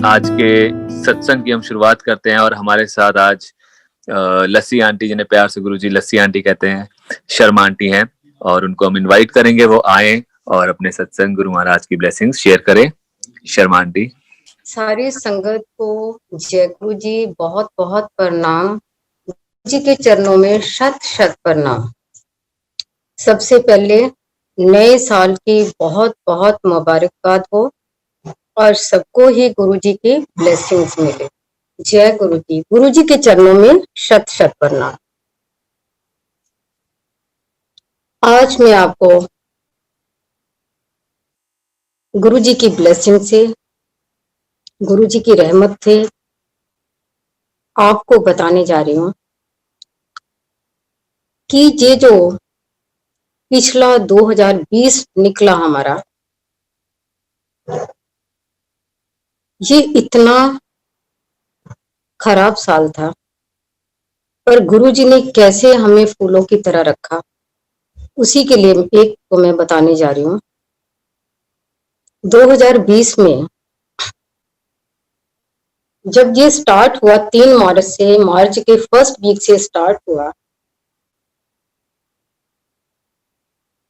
आज के सत्संग की हम शुरुआत करते हैं और हमारे साथ आज लस्सी आंटी, जिन्हें प्यार से गुरुजी लस्सी आंटी कहते हैं, शर्मा आंटी हैं, और उनको हम इनवाइट करेंगे वो आए और अपने सत्संग गुरु महाराज की ब्लेसिंग्स शेयर करें। शर्मा आंटी। सारी संगत को जय गुरु जी, बहुत बहुत प्रणाम। गुरु जी के चरणों में शत शत प्रणाम। सबसे पहले नए साल की बहुत बहुत मुबारकबाद हो और सबको ही गुरु जी की ब्लेसिंग्स मिले। जय गुरु जी। गुरु जी के चरणों में शत शत प्रणाम। आज मैं आपको गुरु जी की ब्लेसिंग से, गुरु जी की रहमत से आपको बताने जा रही हूँ कि ये जो पिछला 2020 निकला हमारा, ये इतना खराब साल था, पर गुरु जी ने कैसे हमें फूलों की तरह रखा, उसी के लिए एक को मैं बताने जा रही हूँ। 2020 में जब ये स्टार्ट हुआ, 3 मार्च से, मार्च के फर्स्ट वीक से स्टार्ट हुआ,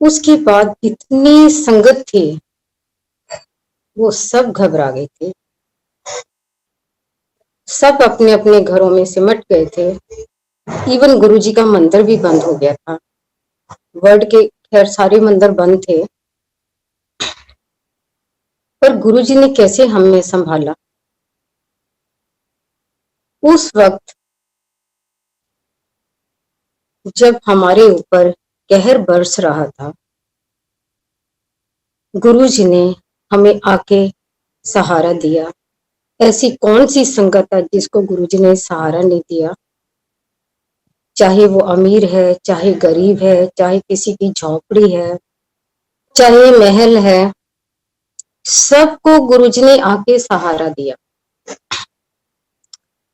उसके बाद इतनी संगत थी, वो सब घबरा गए थे, सब अपने अपने घरों में सिमट गए थे। इवन गुरु जी का मंदिर भी बंद हो गया था। वर्ल्ड के खैर सारे मंदिर बंद थे, पर गुरु जी ने कैसे हमें संभाला। उस वक्त जब हमारे ऊपर कहर बरस रहा था, गुरु जी ने हमें आके सहारा दिया। ऐसी कौन सी संगत है जिसको गुरु जी ने सहारा नहीं दिया? चाहे वो अमीर है, चाहे गरीब है, चाहे किसी की झोपड़ी है, चाहे महल है, सबको गुरु जी ने आके सहारा दिया।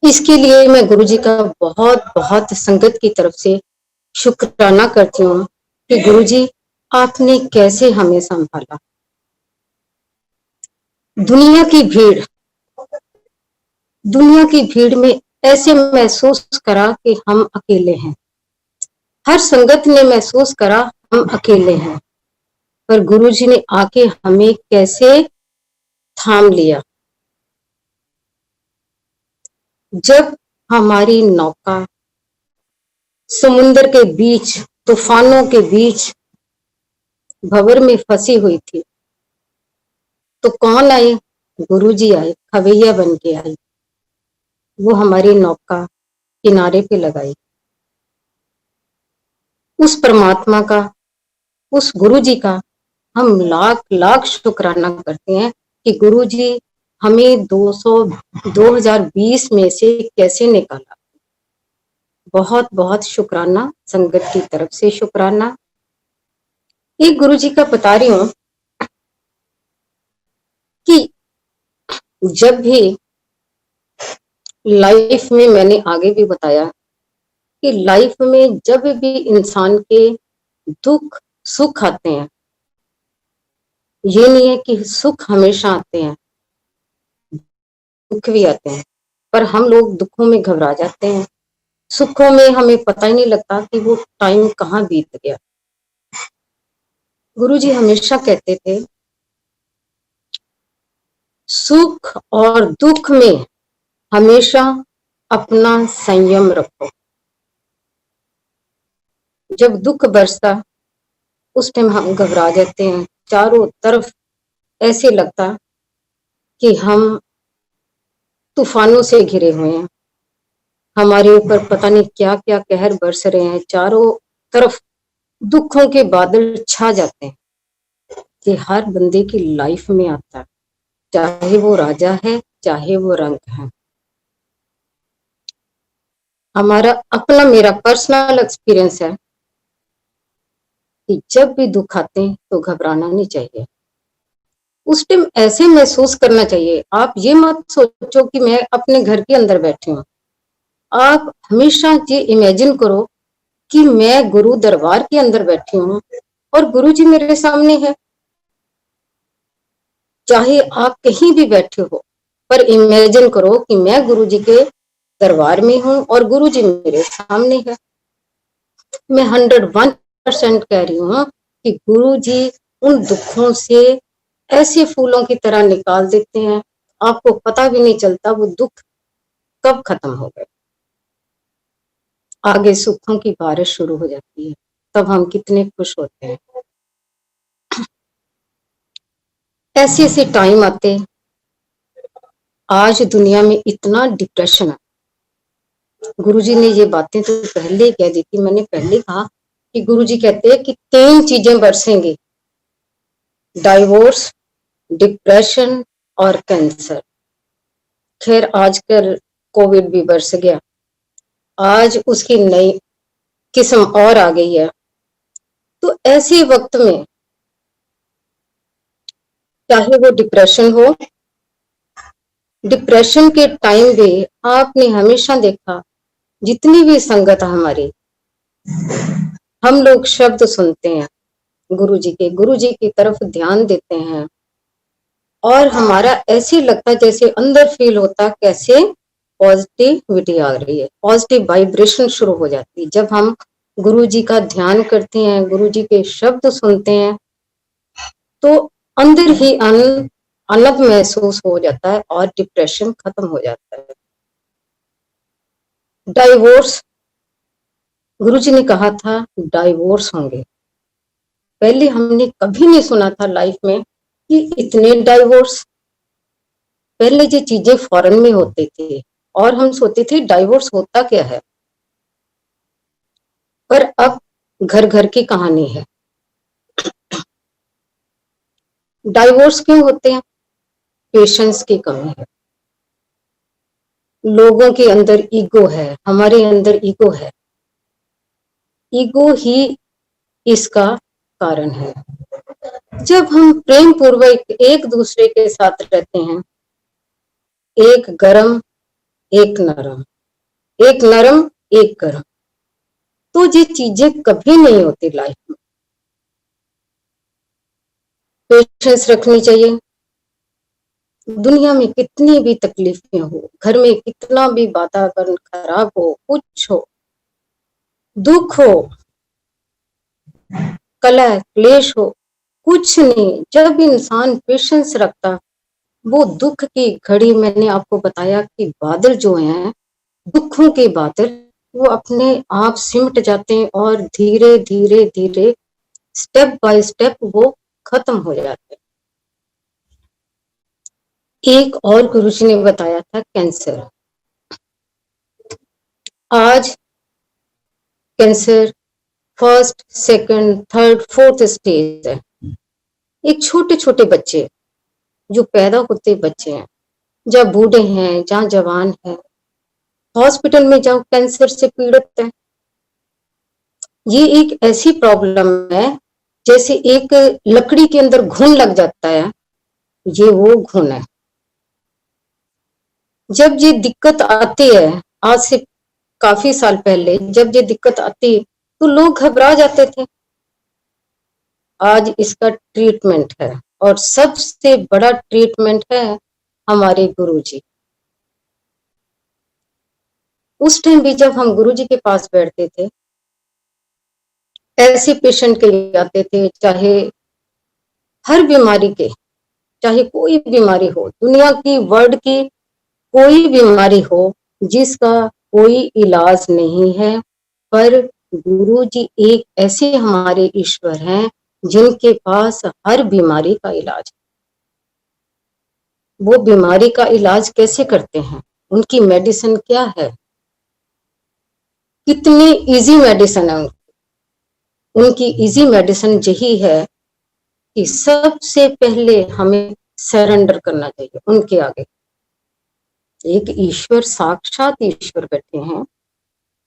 इसके लिए मैं गुरु जी का बहुत बहुत संगत की तरफ से शुक्राना करती हूँ कि गुरु जी आपने कैसे हमें संभाला। दुनिया की भीड़ में ऐसे महसूस करा कि हम अकेले हैं। हर संगत ने महसूस करा हम अकेले हैं, पर गुरु जी ने आके हमें कैसे थाम लिया। जब हमारी नौका समुद्र के बीच, तूफानों के बीच भंवर में फंसी हुई थी, तो कौन आए? गुरु जी आए, खवैया बन के आए। वो हमारी नौका किनारे पे लगाई। उस परमात्मा का, उस गुरु जी का हम लाख लाख शुक्राना करते हैं कि गुरु जी हमें 2020 में से कैसे निकाला। बहुत बहुत शुक्राना, संगत की तरफ से शुक्राना। एक गुरु जी का बता रही हूं कि जब भी लाइफ में, मैंने आगे भी बताया कि लाइफ में जब भी इंसान के दुख सुख आते हैं, ये नहीं है कि सुख हमेशा आते हैं, दुख भी आते हैं, पर हम लोग दुखों में घबरा जाते हैं। सुखों में हमें पता ही नहीं लगता कि वो टाइम कहाँ बीत गया। गुरुजी हमेशा कहते थे, सुख और दुख में हमेशा अपना संयम रखो। जब दुख बरसता, उस टाइम हम घबरा जाते हैं। चारों तरफ ऐसे लगता कि हम तूफानों से घिरे हुए हैं, हमारे ऊपर पता नहीं क्या क्या कहर बरस रहे हैं। चारों तरफ दुखों के बादल छा जाते हैं। ये हर बंदे की लाइफ में आता है, चाहे वो राजा है, चाहे वो रंक है। हमारा अपना, मेरा पर्सनल एक्सपीरियंस है कि जब भी दुख आते हैं तो घबराना नहीं चाहिए। उस टाइम ऐसे महसूस करना चाहिए। आप ये मत सोचो कि मैं अपने घर के अंदर बैठी हूँ। आप हमेशा ये इमेजिन करो कि मैं गुरु दरबार के अंदर बैठी हूँ और गुरु जी मेरे सामने है। चाहे आप कहीं भी बैठे हो, पर इमेजिन करो कि मैं गुरुजी के दरबार में हूं और गुरुजी मेरे सामने है। मैं 101% कह रही हूँ कि गुरुजी उन दुखों से ऐसे फूलों की तरह निकाल देते हैं, आपको पता भी नहीं चलता वो दुख कब खत्म हो गए। आगे सुखों की बारिश शुरू हो जाती है, तब हम कितने खुश होते हैं। ऐसे ऐसे टाइम आते, आज दुनिया में इतना डिप्रेशन है। गुरुजी ने ये बातें तो पहले कह दी थी, मैंने पहले कहा कि गुरुजी कहते हैं कि 3 चीजें बरसेंगी, डाइवोर्स, डिप्रेशन और कैंसर। खैर आजकल कोविड भी बरस गया, आज उसकी नई किस्म और आ गई है। तो ऐसे वक्त में चाहे वो डिप्रेशन हो, डिप्रेशन के टाइम भी आपने हमेशा देखा, जितनी भी संगत हमारी, हम लोग शब्द सुनते हैं गुरुजी की तरफ ध्यान देते हैं और हमारा ऐसे लगता जैसे अंदर फील होता कैसे पॉजिटिविटी आ रही है, पॉजिटिव वाइब्रेशन शुरू हो जाती है। जब हम गुरुजी का ध्यान करते हैं, गुरुजी के शब्द सुनते हैं, तो अंदर ही आनंद महसूस हो जाता है और डिप्रेशन खत्म हो जाता है। डाइवोर्स, गुरुजी ने कहा था डाइवोर्स होंगे, पहले हमने कभी नहीं सुना था लाइफ में कि इतने डाइवोर्स। पहले ये चीजें फॉरेन में होते थे और हम सोचते थे डाइवोर्स होता क्या है, पर अब घर घर की कहानी है। डाइवोर्स क्यों होते हैं? पेशेंस की कमी है, लोगों के अंदर ईगो है, हमारे अंदर ईगो है, ईगो ही इसका कारण है। जब हम प्रेम पूर्वक एक दूसरे के साथ रहते हैं, एक गरम एक नरम, एक नरम एक गरम, तो ये चीजें कभी नहीं होती लाइफ में। पेशेंस रखनी चाहिए। दुनिया में कितनी भी तकलीफें हो, घर में कितना भी वातावरण खराब हो, कुछ हो, दुख हो, कलह क्लेश हो, कुछ नहीं, जब इंसान पेशेंस रखता, वो दुख की घड़ी, मैंने आपको बताया कि बादल जो हैं, दुखों के बादल, वो अपने आप सिमट जाते हैं और धीरे धीरे धीरे स्टेप बाय स्टेप वो खत्म हो जाते हैं। एक और गुरुजी ने बताया था कैंसर। आज cancer first, second, third, fourth stage है। एक छोटे छोटे बच्चे जो पैदा होते बच्चे हैं, जब बूढ़े हैं, जहाँ जवान है, हॉस्पिटल में जाओ कैंसर से पीड़ित है। ये एक ऐसी प्रॉब्लम है जैसे एक लकड़ी के अंदर घुन लग जाता है, ये वो घुन है। जब ये दिक्कत आती है, आज से काफी साल पहले जब ये दिक्कत आती तो लोग घबरा जाते थे। आज इसका ट्रीटमेंट है और सबसे बड़ा ट्रीटमेंट है हमारे गुरुजी। उस टाइम भी जब हम गुरुजी के पास बैठते थे, ऐसे पेशेंट के लिए आते थे, चाहे हर बीमारी के, चाहे कोई बीमारी हो, दुनिया की वर्ल्ड की कोई बीमारी हो जिसका कोई इलाज नहीं है, पर गुरुजी एक ऐसे हमारे ईश्वर हैं जिनके पास हर बीमारी का इलाज है। वो बीमारी का इलाज कैसे करते हैं, उनकी मेडिसिन क्या है, कितनी इजी मेडिसिन है उनकी इजी मेडिसिन यही है कि सबसे पहले हमें सरेंडर करना चाहिए उनके आगे। एक ईश्वर, साक्षात ईश्वर बैठे हैं,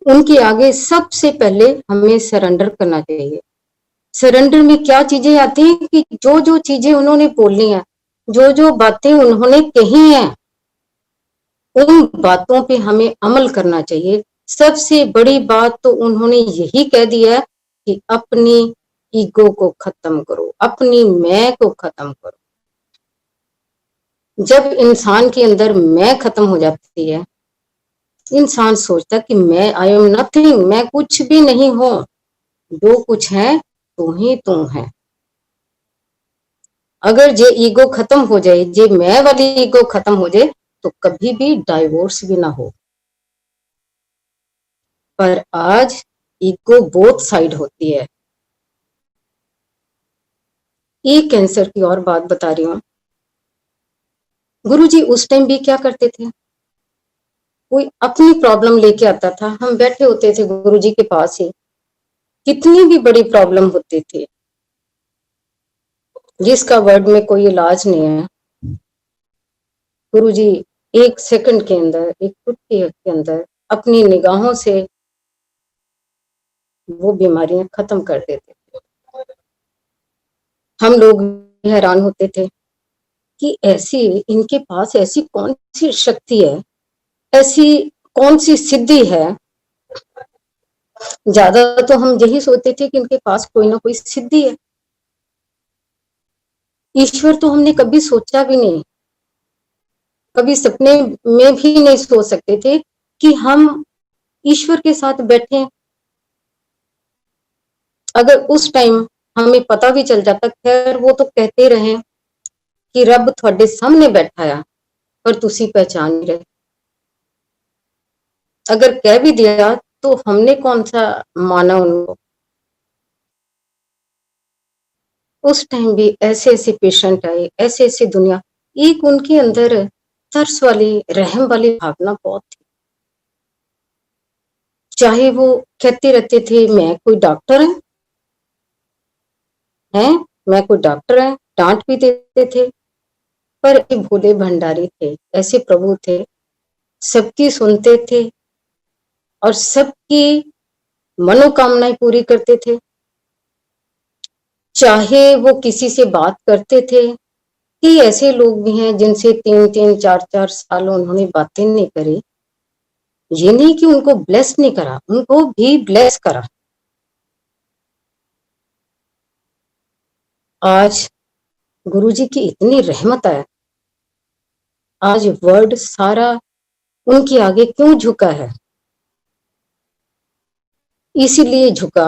उनके आगे सबसे पहले हमें सरेंडर करना चाहिए। सरेंडर में क्या चीजें आती हैं कि जो जो चीजें उन्होंने बोलनी है, जो जो बातें उन्होंने कही हैं, उन बातों पे हमें अमल करना चाहिए। सबसे बड़ी बात तो उन्होंने यही कह दिया कि अपनी ईगो को खत्म करो, अपनी मैं को खत्म करो। जब इंसान के अंदर मैं खत्म हो जाती है, इंसान सोचता कि मैं आई एम नथिंग, मैं कुछ भी नहीं हूं, जो कुछ है तू ही तू है। अगर जे ईगो खत्म हो जाए, जे मैं वाली ईगो खत्म हो जाए, तो कभी भी डाइवोर्स भी ना हो। पर आज ईगो बोथ साइड होती है। एक कैंसर की और बात बता रही हूँ। गुरुजी उस टाइम भी क्या करते थे, कोई अपनी प्रॉब्लम लेके आता था, हम बैठे होते थे गुरुजी के पास ही, कितनी भी बड़ी प्रॉब्लम होती थी, जिसका वर्ड में कोई इलाज नहीं है, गुरुजी एक सेकंड के अंदर, एक चुटकी के अंदर अपनी निगाहों से वो बीमारियां खत्म कर देते थे। हम लोग हैरान होते थे कि ऐसी, इनके पास ऐसी कौन सी शक्ति है, ऐसी कौन सी सिद्धि है। ज्यादा तो हम यही सोचते थे कि इनके पास कोई ना कोई सिद्धि है। ईश्वर तो हमने कभी सोचा भी नहीं, कभी सपने में भी नहीं सोच सकते थे कि हम ईश्वर के साथ बैठे। अगर उस टाइम हमें पता भी चल जाता, खैर वो तो कहते रहे कि रब थोड़े सामने बैठा है पर तुसी पहचान नहीं रहे। अगर कह भी दिया तो हमने कौन सा माना उनको। उस टाइम भी ऐसे ऐसे पेशेंट आए, ऐसे ऐसे दुनिया, एक उनके अंदर तरस वाली, रहम वाली भावना बहुत थी। चाहे वो कहते रहते थे मैं कोई डॉक्टर है, मैं कोई डॉक्टर है, डांट भी देते थे, पर ये भोले भंडारी थे, ऐसे प्रभु थे, सबकी सुनते थे और सबकी मनोकामनाएं पूरी करते थे। चाहे वो किसी से बात करते थे, कि ऐसे लोग भी हैं जिनसे 3-3 4-4 साल उन्होंने बातें नहीं करी। ये नहीं कि उनको ब्लेस नहीं करा, उनको भी ब्लेस करा। आज गुरुजी की इतनी रहमत है, आज वर्ल्ड सारा उनके आगे क्यों झुका है? इसीलिए झुका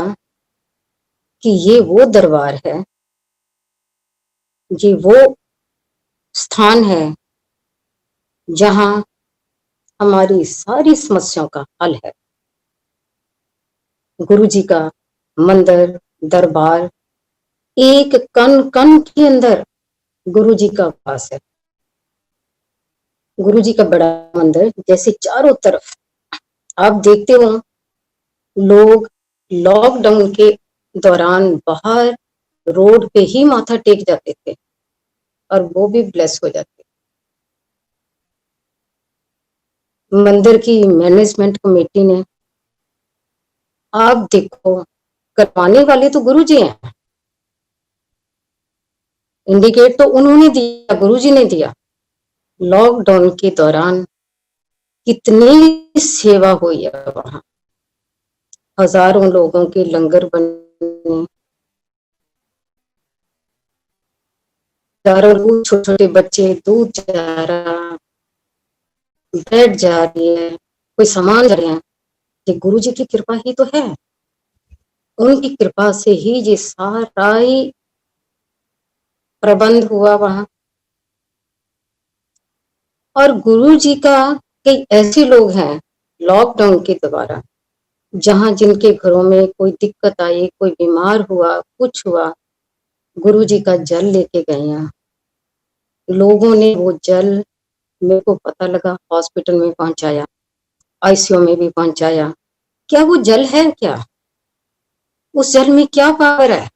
कि ये वो दरबार है, ये वो स्थान है जहां हमारी सारी समस्याओं का हल है। गुरुजी का मंदिर, दरबार, एक कण कण के अंदर गुरुजी का वास है। गुरुजी का बड़ा मंदिर, जैसे चारों तरफ आप देखते हो, लोग लॉकडाउन के दौरान बाहर रोड पे ही माथा टेक जाते थे और वो भी ब्लेस हो जाते। मंदिर की मैनेजमेंट कमेटी ने, आप देखो, करवाने वाले तो गुरुजी हैं, इंडिकेट तो उन्होंने दिया, गुरुजी ने दिया। लॉकडाउन के दौरान कितनी सेवा हुई है वहां, हजारों लोगों के लंगर बने, हजारों लोग, छोटे छोटे बच्चे, दूध जा रहा, ब्रेड जा रही है, कोई सामान जा रहे हैं, ये गुरुजी की कृपा ही तो है। उनकी कृपा से ही ये सारा ही प्रबंध हुआ वहां। और गुरुजी का कई ऐसे लोग हैं लॉकडाउन के द्वारा, जहां जिनके घरों में कोई दिक्कत आई, कोई बीमार हुआ, कुछ हुआ, गुरुजी का जल लेके गए हैं। लोगों ने वो जल, मेरे को पता लगा, हॉस्पिटल में पहुंचाया, आईसीयू में भी पहुंचाया। क्या वो जल है क्या? उस जल में क्या पावर है?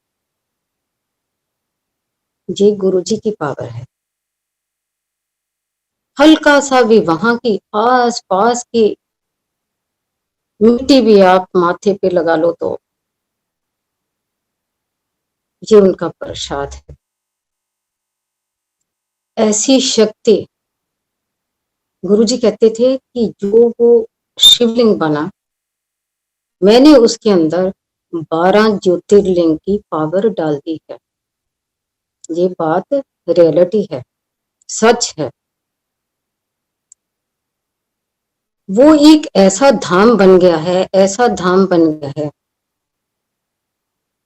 ये गुरुजी की पावर है। हल्का सा भी वहां की आस पास की मिट्टी भी आप माथे पे लगा लो तो ये उनका प्रसाद है। ऐसी शक्ति, गुरुजी कहते थे कि जो वो शिवलिंग बना, मैंने उसके अंदर 12 ज्योतिर्लिंग की पावर डाल दी है। ये बात रियलिटी है, सच है। वो एक ऐसा धाम बन गया है, ऐसा धाम बन गया है।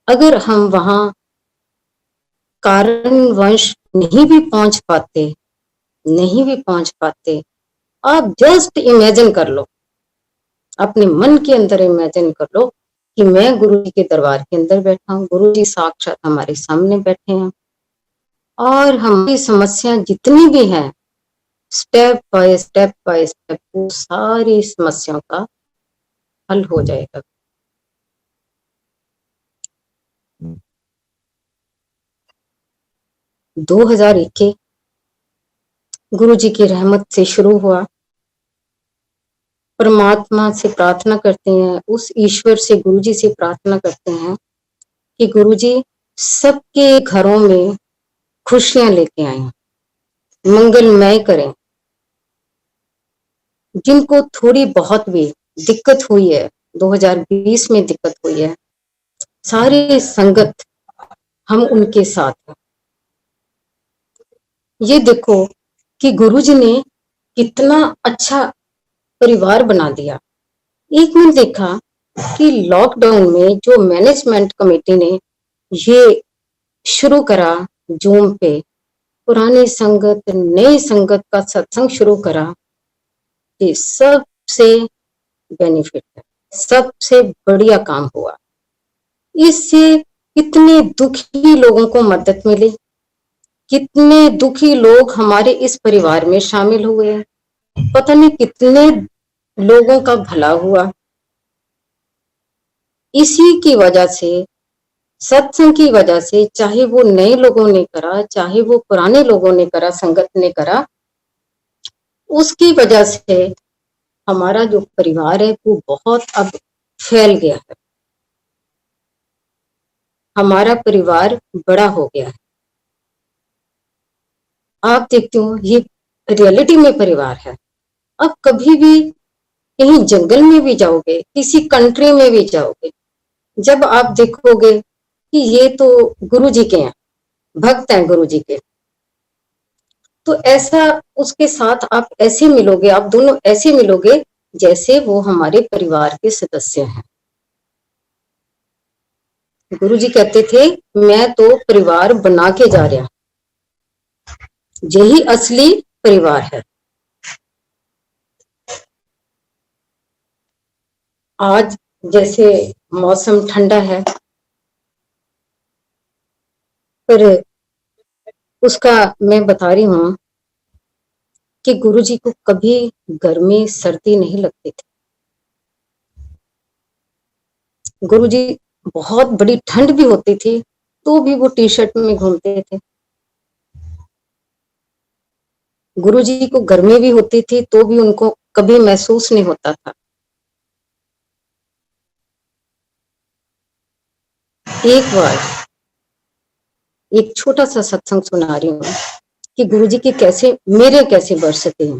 अगर हम वहां कारणवश नहीं भी पहुंच पाते, नहीं भी पहुंच पाते, आप जस्ट इमेजिन कर लो, अपने मन के अंदर इमेजिन कर लो कि मैं गुरु जी के दरबार के अंदर बैठा हूँ, गुरु जी साक्षात हमारे सामने बैठे हैं और हमारी समस्या जितनी भी हैं, स्टेप बाय स्टेप वो सारी समस्याओं का हल हो जाएगा। हम्म, 2021 गुरु जी की रहमत से शुरू हुआ। परमात्मा से प्रार्थना करते हैं, उस ईश्वर से, गुरु जी से प्रार्थना करते हैं कि गुरु जी सबके घरों में खुशियां लेके आए, मंगलमय करें। जिनको थोड़ी बहुत भी दिक्कत हुई है, 2020 में दिक्कत हुई है, सारी संगत हम उनके साथ हैं। ये देखो कि गुरु जी ने कितना अच्छा परिवार बना दिया। एक मैंने देखा कि लॉकडाउन में जो मैनेजमेंट कमेटी ने ये शुरू करा, जूम पे पुरानी संगत नई संगत का सत्संग शुरू करा, ये सबसे बेनिफिट है, सबसे बढ़िया काम हुआ। इससे कितने दुखी लोगों को मदद मिली, कितने दुखी लोग हमारे इस परिवार में शामिल हुए, पता नहीं कितने लोगों का भला हुआ। इसी की वजह से, सत्संग की वजह से, चाहे वो नए लोगों ने करा, चाहे वो पुराने लोगों ने करा, संगत ने करा, उसकी वजह से हमारा जो परिवार है वो बहुत अब फैल गया है। हमारा परिवार बड़ा हो गया है। आप देखते हो ये रियलिटी में परिवार है। अब कभी भी कहीं जंगल में भी जाओगे, किसी कंट्री में भी जाओगे, जब आप देखोगे कि ये तो गुरु जी के हैं, भक्त हैं गुरु जी के, तो ऐसा उसके साथ आप ऐसे मिलोगे, आप दोनों ऐसे मिलोगे जैसे वो हमारे परिवार के सदस्य हैं। गुरु जी कहते थे मैं तो परिवार बना के जा रहा, यही असली परिवार है। आज जैसे मौसम ठंडा है, पर उसका मैं बता रही हूं कि गुरु जी को कभी गर्मी सर्दी नहीं लगती थी। गुरु जी बहुत बड़ी ठंड भी होती थी तो भी वो टी शर्ट में घूमते थे। गुरु जी को गर्मी भी होती थी तो भी उनको कभी महसूस नहीं होता था। एक बार एक छोटा सा सत्संग सुना रही हूँ कि गुरु जी की कैसे मेरे कैसे बरसते हैं।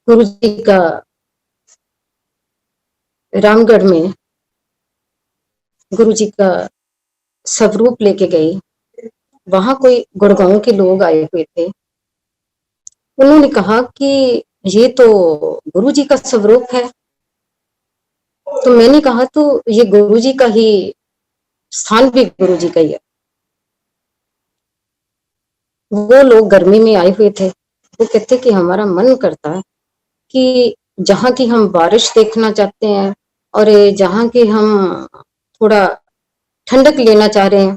गुरु जी का रामगढ़ में गुरु जी का स्वरूप लेके गई, वहां कोई गुड़गांव के लोग आए हुए थे। उन्होंने कहा कि ये तो गुरु जी का स्वरूप है। तो मैंने कहा तो ये गुरु जी का ही स्थान भी गुरु जी का ही है। वो लोग गर्मी में आए हुए थे, वो कहते कि हमारा मन करता है कि जहाँ की हम बारिश देखना चाहते हैं और जहाँ की हम थोड़ा ठंडक लेना चाह रहे हैं।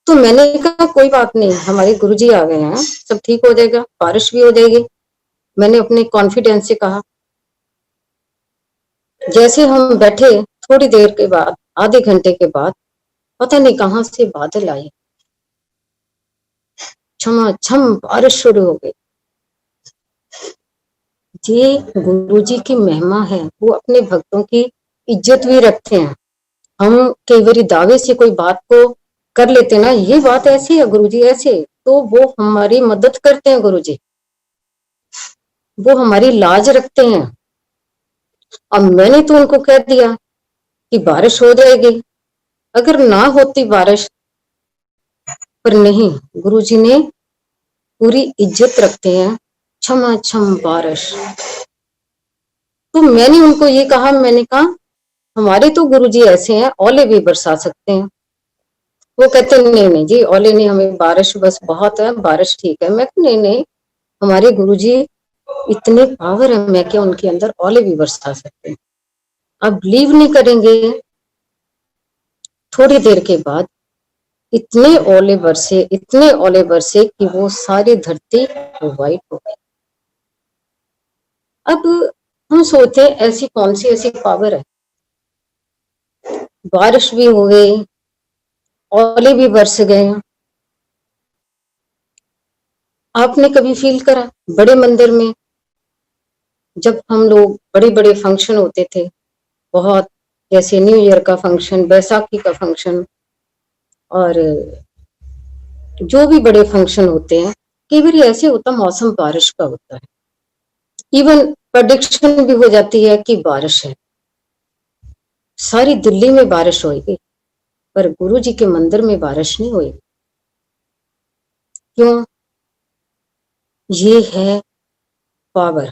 तो मैंने कहा कोई बात नहीं, हमारे गुरुजी आ गए हैं, सब ठीक हो जाएगा, बारिश भी हो जाएगी। मैंने अपने कॉन्फिडेंस से कहा। जैसे हम बैठे, थोड़ी देर के बाद, आधे घंटे के बाद, पता नहीं कहां से बादल आए, छमाछम बारिश शुरू हो गई। ये गुरुजी की महिमा है, वो अपने भक्तों की इज्जत भी रखते हैं। हम कई बार दावे से कोई बात को कर लेते ना, ये बात ऐसी है गुरुजी ऐसे, तो वो हमारी मदद करते हैं। गुरुजी वो हमारी लाज रखते हैं। अब मैंने तो उनको कह दिया कि बारिश हो जाएगी, अगर ना होती बारिश, पर नहीं, गुरुजी ने पूरी इज्जत रखते हैं। छमाछम बारिश। तो मैंने उनको ये कहा, मैंने कहा हमारे तो गुरुजी ऐसे हैं, ओले भी बरसा सकते हैं। वो कहते नहीं नहीं जी, ओले नहीं, हमें बारिश बस बहुत है, बारिश ठीक है। मैं नहीं नहीं, हमारे गुरुजी इतने पावर है, मैं क्या उनके अंदर ओले भी बरसा सकते हैं। आप बिलीव नहीं करेंगे, थोड़ी देर के बाद इतने ओले बरसे, इतने ओले बरसे कि वो सारी धरती वाइट हो गई। अब हम सोचते हैं ऐसी कौन सी ऐसी पावर है, बारिश भी हो गई, ओले भी बरस गए। आपने कभी फील करा बड़े मंदिर में जब हम लोग बड़े बड़े फंक्शन होते थे, बहुत, जैसे न्यू ईयर का फंक्शन, बैसाखी का फंक्शन, और जो भी बड़े फंक्शन होते हैं, कई बार ऐसे होता मौसम बारिश का होता है, इवन प्रेडिक्शन भी हो जाती है कि बारिश है, सारी दिल्ली में बारिश होगी, पर गुरु जी के मंदिर में बारिश नहीं हुई। क्यों? ये है पावर,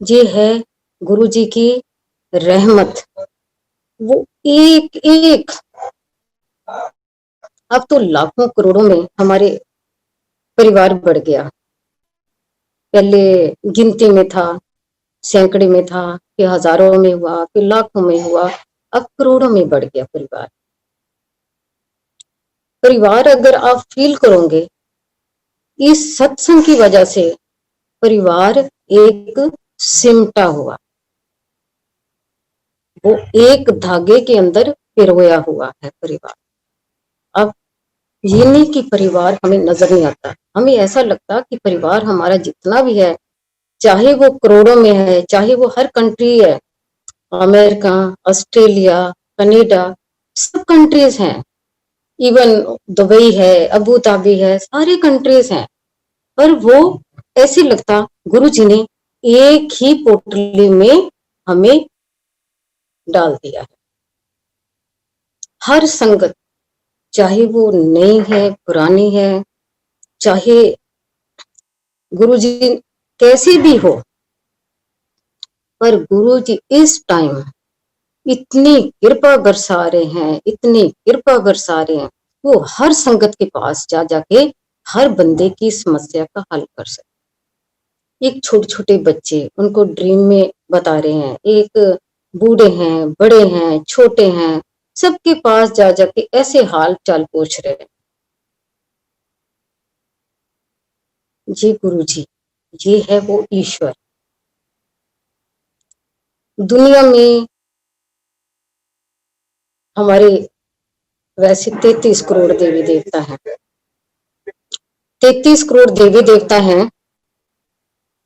ये है गुरु जी की रहमत। वो एक एक, अब तो लाखों करोड़ों में हमारे परिवार बढ़ गया। पहले गिनती में था, सैकड़े में था, फिर हजारों में हुआ, फिर लाखों में हुआ, अब करोड़ों में बढ़ गया परिवार। परिवार अगर आप फील करोगे, इस सत्संग की वजह से परिवार एक सिमटा हुआ, वो एक धागे के अंदर पिरोया हुआ है परिवार। अब ये नहीं कि परिवार हमें नजर नहीं आता, हमें ऐसा लगता कि परिवार हमारा जितना भी है, चाहे वो करोड़ों में है, चाहे वो हर कंट्री है, अमेरिका, ऑस्ट्रेलिया, कनाडा, सब कंट्रीज हैं, इवन दुबई है, अबू धाबी है, सारी कंट्रीज हैं, पर वो ऐसे लगता गुरु जी ने एक ही पोटली में हमें डाल दिया है। हर संगत, चाहे वो नई है, पुरानी है, चाहे गुरु जी कैसे भी हो, पर गुरु जी इस टाइम इतनी कृपा बरसा रहे हैं, इतनी कृपा बरसा रहे हैं, वो हर संगत के पास जा जाके हर बंदे की समस्या का हल कर सकते। एक छोटे छोटे बच्चे उनको ड्रीम में बता रहे हैं, एक बूढ़े हैं, बड़े हैं, छोटे हैं, सबके पास जा जाके ऐसे हाल चाल पूछ रहे हैं। ये गुरु जी, ये है वो ईश्वर। दुनिया में हमारे वैसे 33 करोड़ देवी देवता हैं, 33 करोड़ देवी देवता हैं,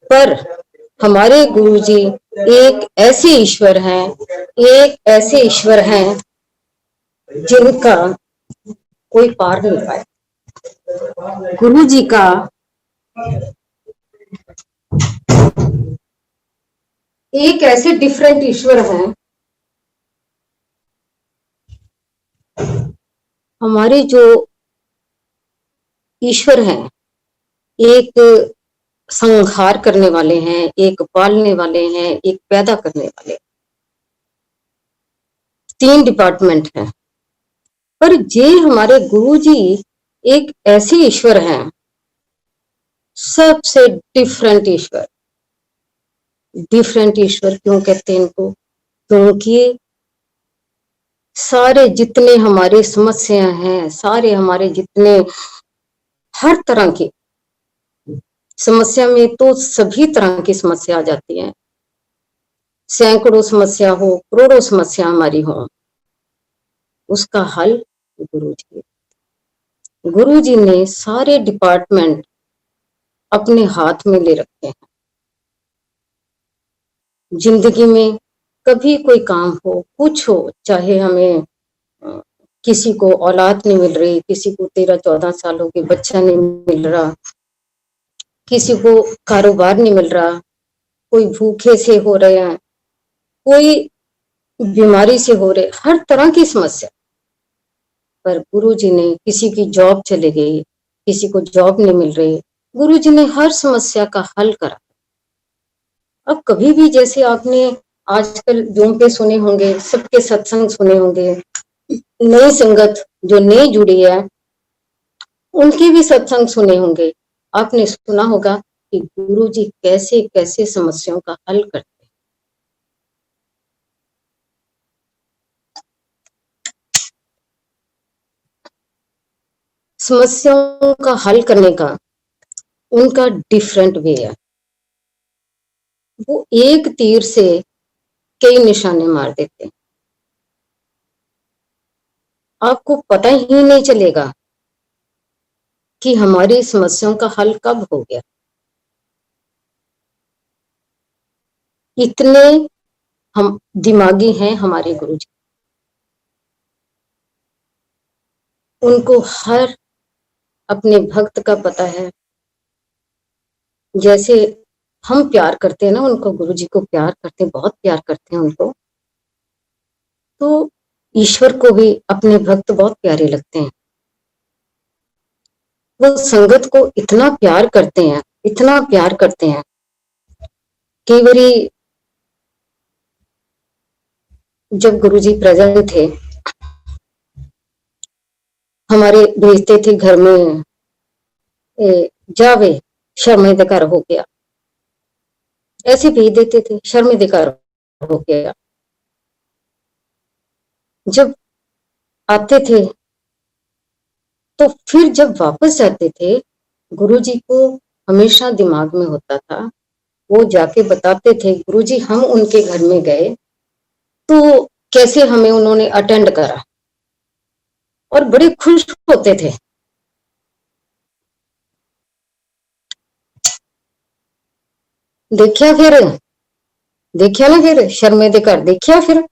पर हमारे गुरु जी एक ऐसे ईश्वर हैं, एक ऐसे ईश्वर हैं जिनका कोई पार नहीं पाए। गुरु जी का एक ऐसे डिफरेंट ईश्वर हैं, हमारे जो ईश्वर हैं, एक संहार करने वाले हैं, एक पालने वाले हैं, एक पैदा करने वाले, 3 डिपार्टमेंट हैं। पर ये हमारे गुरु जी एक ऐसे ईश्वर हैं, सबसे डिफरेंट ईश्वर। डिफरेंट ईश्वर क्यों कहते हैं इनको? क्योंकि सारे जितने हमारे समस्या हैं, सारे हमारे जितने हर तरह की समस्या में, तो सभी तरह की समस्या आ जाती है, सैकड़ों समस्या हो, करोड़ों समस्या हमारी हो, उसका हल गुरु जी। गुरु जी ने सारे डिपार्टमेंट अपने हाथ में ले रखे हैं। जिंदगी में कभी कोई काम हो, कुछ हो, चाहे हमें किसी को औलाद नहीं मिल रही, किसी को 13-14 साल हो गए बच्चा नहीं मिल रहा, किसी को कारोबार नहीं मिल रहा, कोई भूखे से हो रहे हैं, कोई बीमारी से हो रहे, हर तरह की समस्या। पर गुरु जी ने, किसी की जॉब चले गई, किसी को जॉब नहीं मिल रही, गुरुजी ने हर समस्या का हल करा। अब कभी भी जैसे आपने आजकल जूम पे सुने होंगे, सबके सत्संग सुने होंगे, नई संगत जो नई जुड़ी है उनके भी सत्संग सुने होंगे। आपने सुना होगा कि गुरुजी कैसे कैसे समस्याओं का हल करते हैं। समस्याओं का हल करने का उनका डिफरेंट वे है। वो एक तीर से कई निशाने मार देते हैं। आपको पता ही नहीं चलेगा कि हमारी समस्याओं का हल कब हो गया। इतने हम दिमागी हैं हमारे गुरुजी। उनको हर अपने भक्त का पता है। जैसे हम प्यार करते हैं ना उनको, गुरुजी को प्यार करते हैं, बहुत प्यार करते हैं उनको, तो ईश्वर को भी अपने भक्त बहुत प्यारे लगते हैं। वो संगत को इतना प्यार करते हैं, इतना प्यार करते हैं। कई बारी जब गुरुजी प्रेजेंट थे, हमारे भेजते थे घर में, जावे शर्मिंदकार हो गया, ऐसे भेज देते थे, शर्मिंदकार हो गया। जब आते थे तो फिर जब वापस जाते थे, गुरुजी को हमेशा दिमाग में होता था, वो जाके बताते थे गुरुजी हम उनके घर में गए तो कैसे हमें उन्होंने अटेंड करा, और बड़े खुश होते थे। देखिया फिर, देखिया ना फिर शर्मिंदकार, देखिया फिर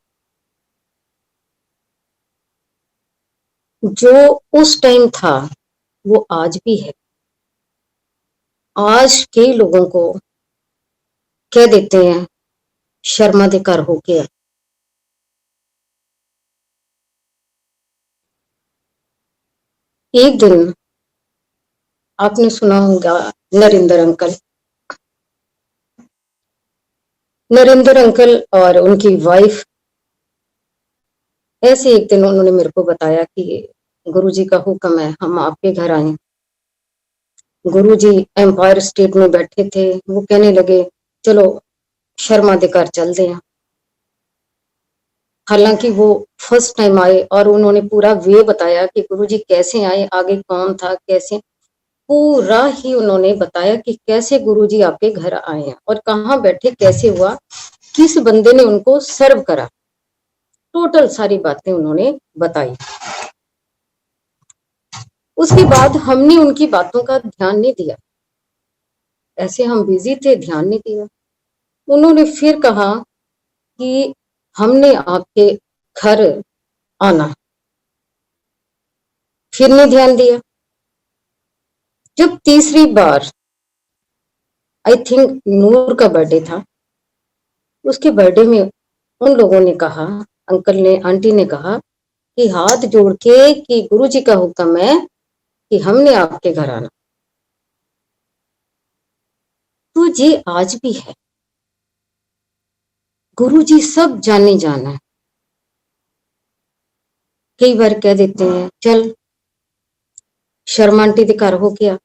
जो उस टाइम था वो आज भी है। आज के लोगों को कह देते हैं शर्माधिकार हो गया। एक दिन आपने सुना होगा नरेंद्र अंकल, नरेंद्र अंकल और उनकी वाइफ, ऐसे एक दिन उन्होंने मेरे को बताया कि गुरुजी का हुक्म है हम आपके घर आए। गुरुजी एम्पायर स्टेट में बैठे थे, वो कहने लगे चलो शर्माधिकार चल दें। हालांकि वो फर्स्ट टाइम आए और उन्होंने पूरा वे बताया कि गुरुजी कैसे आए, आगे कौन था, कैसे, पूरा ही उन्होंने बताया कि कैसे गुरुजी आपके घर आए हैं और कहाँ बैठे, कैसे हुआ, किस बंदे ने उनको सर्व करा, टोटल सारी बातें उन्होंने बताई। उसके बाद हमने उनकी बातों का ध्यान नहीं दिया, ऐसे हम बिजी थे, ध्यान नहीं दिया। उन्होंने फिर कहा कि हमने आपके घर आना, फिर नहीं ध्यान दिया। जब तीसरी बार, आई थिंक नूर का बर्थडे था, उसके बर्थडे में उन लोगों ने कहा, अंकल ने, आंटी ने कहा कि हाथ जोड़ के कि गुरुजी का हुक्म है कि हमने आपके घर आना। तो ये आज भी है, गुरुजी सब जाने जाना है। कई बार कह देते हैं चल शर्मा आंटी के घर हो गया।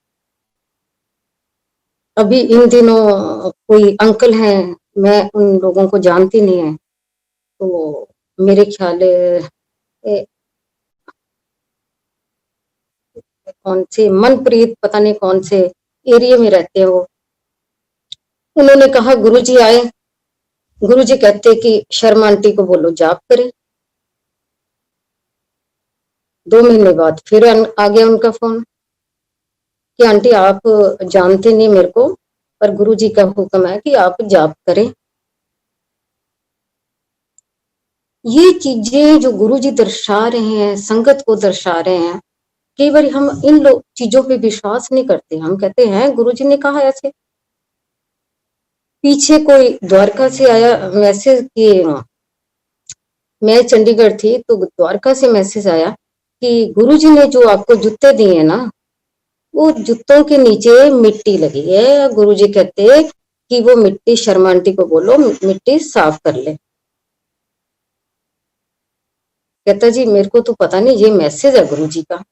अभी इन दिनों कोई अंकल हैं, मैं उन लोगों को जानती नहीं है, तो मेरे ख्याल कौन से मनप्रीत, पता नहीं कौन से एरिया में रहते हैं वो। उन्होंने कहा गुरुजी आए, गुरुजी कहते कि शर्मा आंटी को बोलो जाप करे। 2 महीने बाद फिर आ गया उनका फोन कि आंटी आप जानते नहीं मेरे को, पर गुरुजी का हुक्म है कि आप जाप करें। ये चीजें जो गुरुजी दर्शा रहे हैं, संगत को दर्शा रहे हैं, कई बार हम इन चीजों पे विश्वास नहीं करते। हम कहते हैं गुरुजी ने कहा ऐसे। पीछे कोई द्वारका से आया मैसेज कि मैं चंडीगढ़ थी, तो द्वारका से मैसेज आया कि गुरुजी ने जो आपको जूते दिए ना, वो जूतों के नीचे मिट्टी लगी है। गुरुजी कहते कि वो मिट्टी, शर्मा आंटी को बोलो मिट्टी साफ कर ले। कहता जी मेरे को तो पता नहीं, ये मैसेज है गुरुजी का।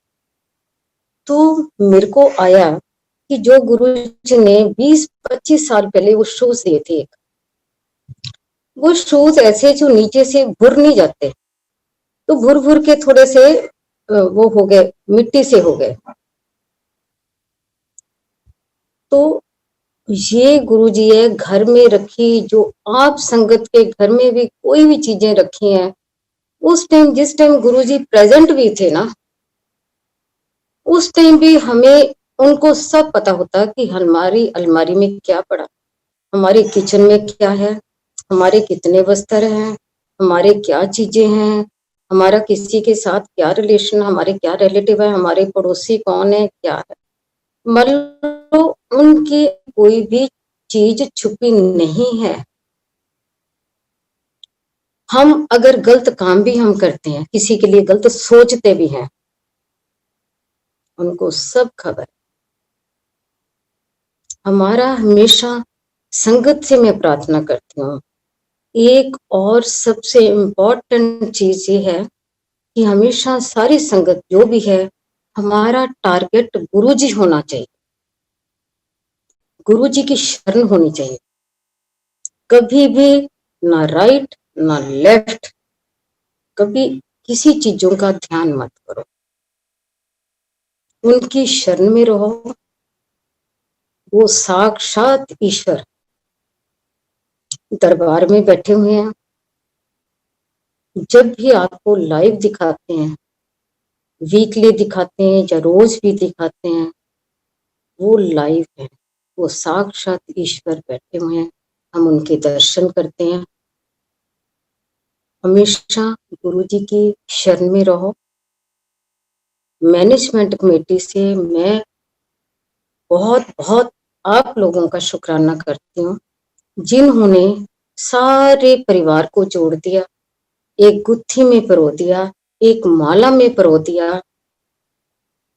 तो मेरे को आया कि जो गुरुजी ने 20-25 साल पहले वो शूज दिए थे, वो शूज ऐसे जो नीचे से भुर नहीं जाते, तो भुर भुर के थोड़े से वो हो गए, मिट्टी से हो गए। तो ये गुरुजी है घर में रखी, जो आप संगत के घर में भी कोई भी चीजें रखी हैं, उस टाइम जिस टाइम गुरुजी प्रेजेंट भी थे ना, उस टाइम भी हमें उनको सब पता होता कि हमारी अलमारी में क्या पड़ा, हमारे किचन में क्या है, हमारे कितने बस्तर हैं, हमारे क्या चीजें हैं, हमारा किसी के साथ क्या रिलेशन, हमारे क्या रिलेटिव है, हमारे पड़ोसी कौन है, क्या है। मतलब उनकी कोई भी चीज छुपी नहीं है। हम अगर गलत काम भी हम करते हैं, किसी के लिए गलत सोचते भी हैं, उनको सब खबर। हमारा हमेशा संगत से मैं प्रार्थना करती हूँ। एक और सबसे इम्पोर्टेंट चीज ये है कि हमेशा सारी संगत जो भी है, हमारा टारगेट गुरुजी होना चाहिए, गुरुजी की शरण होनी चाहिए। कभी भी ना राइट ना लेफ्ट, कभी किसी चीजों का ध्यान मत करो, उनकी शरण में रहो। वो साक्षात ईश्वर दरबार में बैठे हुए हैं। जब भी आपको लाइव दिखाते हैं, वीकली दिखाते हैं या रोज भी दिखाते हैं, वो लाइव है, वो साक्षात ईश्वर बैठे हुए हैं। हम उनके दर्शन करते हैं। हमेशा गुरुजी की शरण में रहो। मैनेजमेंट कमेटी से मैं बहुत बहुत आप लोगों का शुक्राना करती हूँ, जिन्होंने सारे परिवार को जोड़ दिया, एक गुत्थी में परो दिया, एक माला में परो दिया।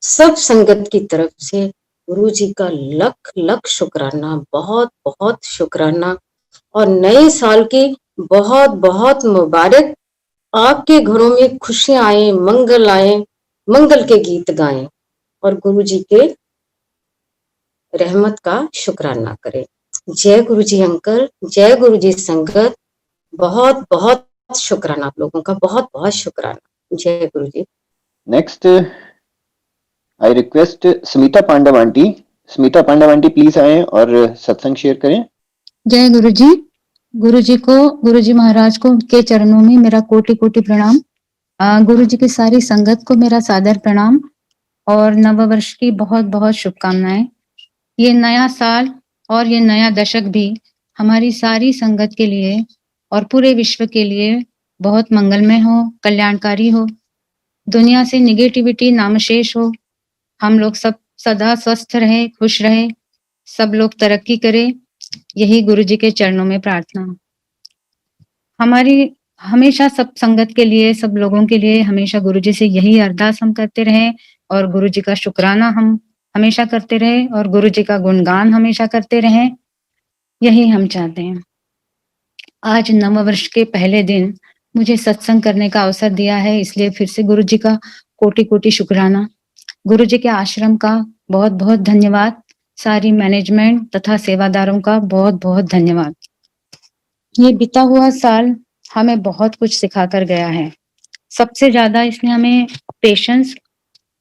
सब संगत की तरफ से गुरुजी का लख लख शुक्राना, बहुत बहुत शुक्राना। और नए साल की बहुत बहुत मुबारक। आपके घरों में खुशियां आए, मंगल आए, मंगल के गीत गाएं और गुरुजी के रहमत का शुक्राना करें। जय गुरुजी अंकल, जय गुरुजी संगत। बहुत बहुत शुक्राना आप लोगों का, बहुत बहुत शुक्राना। जय Guruji. Next I request Smita Pandav aunty. Smita Pandav aunty please आए और सत्संग शेयर करें। जय गुरुजी। गुरुजी को, गुरुजी महाराज को के चरणों में मेरा कोटि कोटि प्रणाम। गुरुजी की सारी संगत को मेरा सादर प्रणाम और नववर्ष की बहुत बहुत शुभकामनाएं। ये नया साल और ये नया दशक भी हमारी सारी संगत के लिए और पूरे विश्व के लिए बहुत मंगलमय हो, कल्याणकारी हो। दुनिया से निगेटिविटी नामशेष हो। हम लोग सब सदा स्वस्थ रहे, खुश रहे, सब लोग तरक्की करें, यही गुरुजी के चरणों में प्रार्थना। हमारी हमेशा सब संगत के लिए, सब लोगों के लिए हमेशा गुरुजी से यही अरदास हम करते रहे और गुरुजी का शुक्राना हम हमेशा करते रहे और गुरुजी का गुणगान हमेशा करते रहे, यही हम चाहते हैं। आज नववर्ष के पहले दिन मुझे सत्संग करने का अवसर दिया है, इसलिए फिर से गुरुजी का कोटि कोटि शुक्राना। गुरुजी के आश्रम का बहुत बहुत धन्यवाद। सारी मैनेजमेंट तथा सेवादारों का बहुत बहुत धन्यवाद। ये बीता हुआ साल हमें बहुत कुछ सिखा कर गया है। सबसे ज्यादा इसने हमें पेशेंस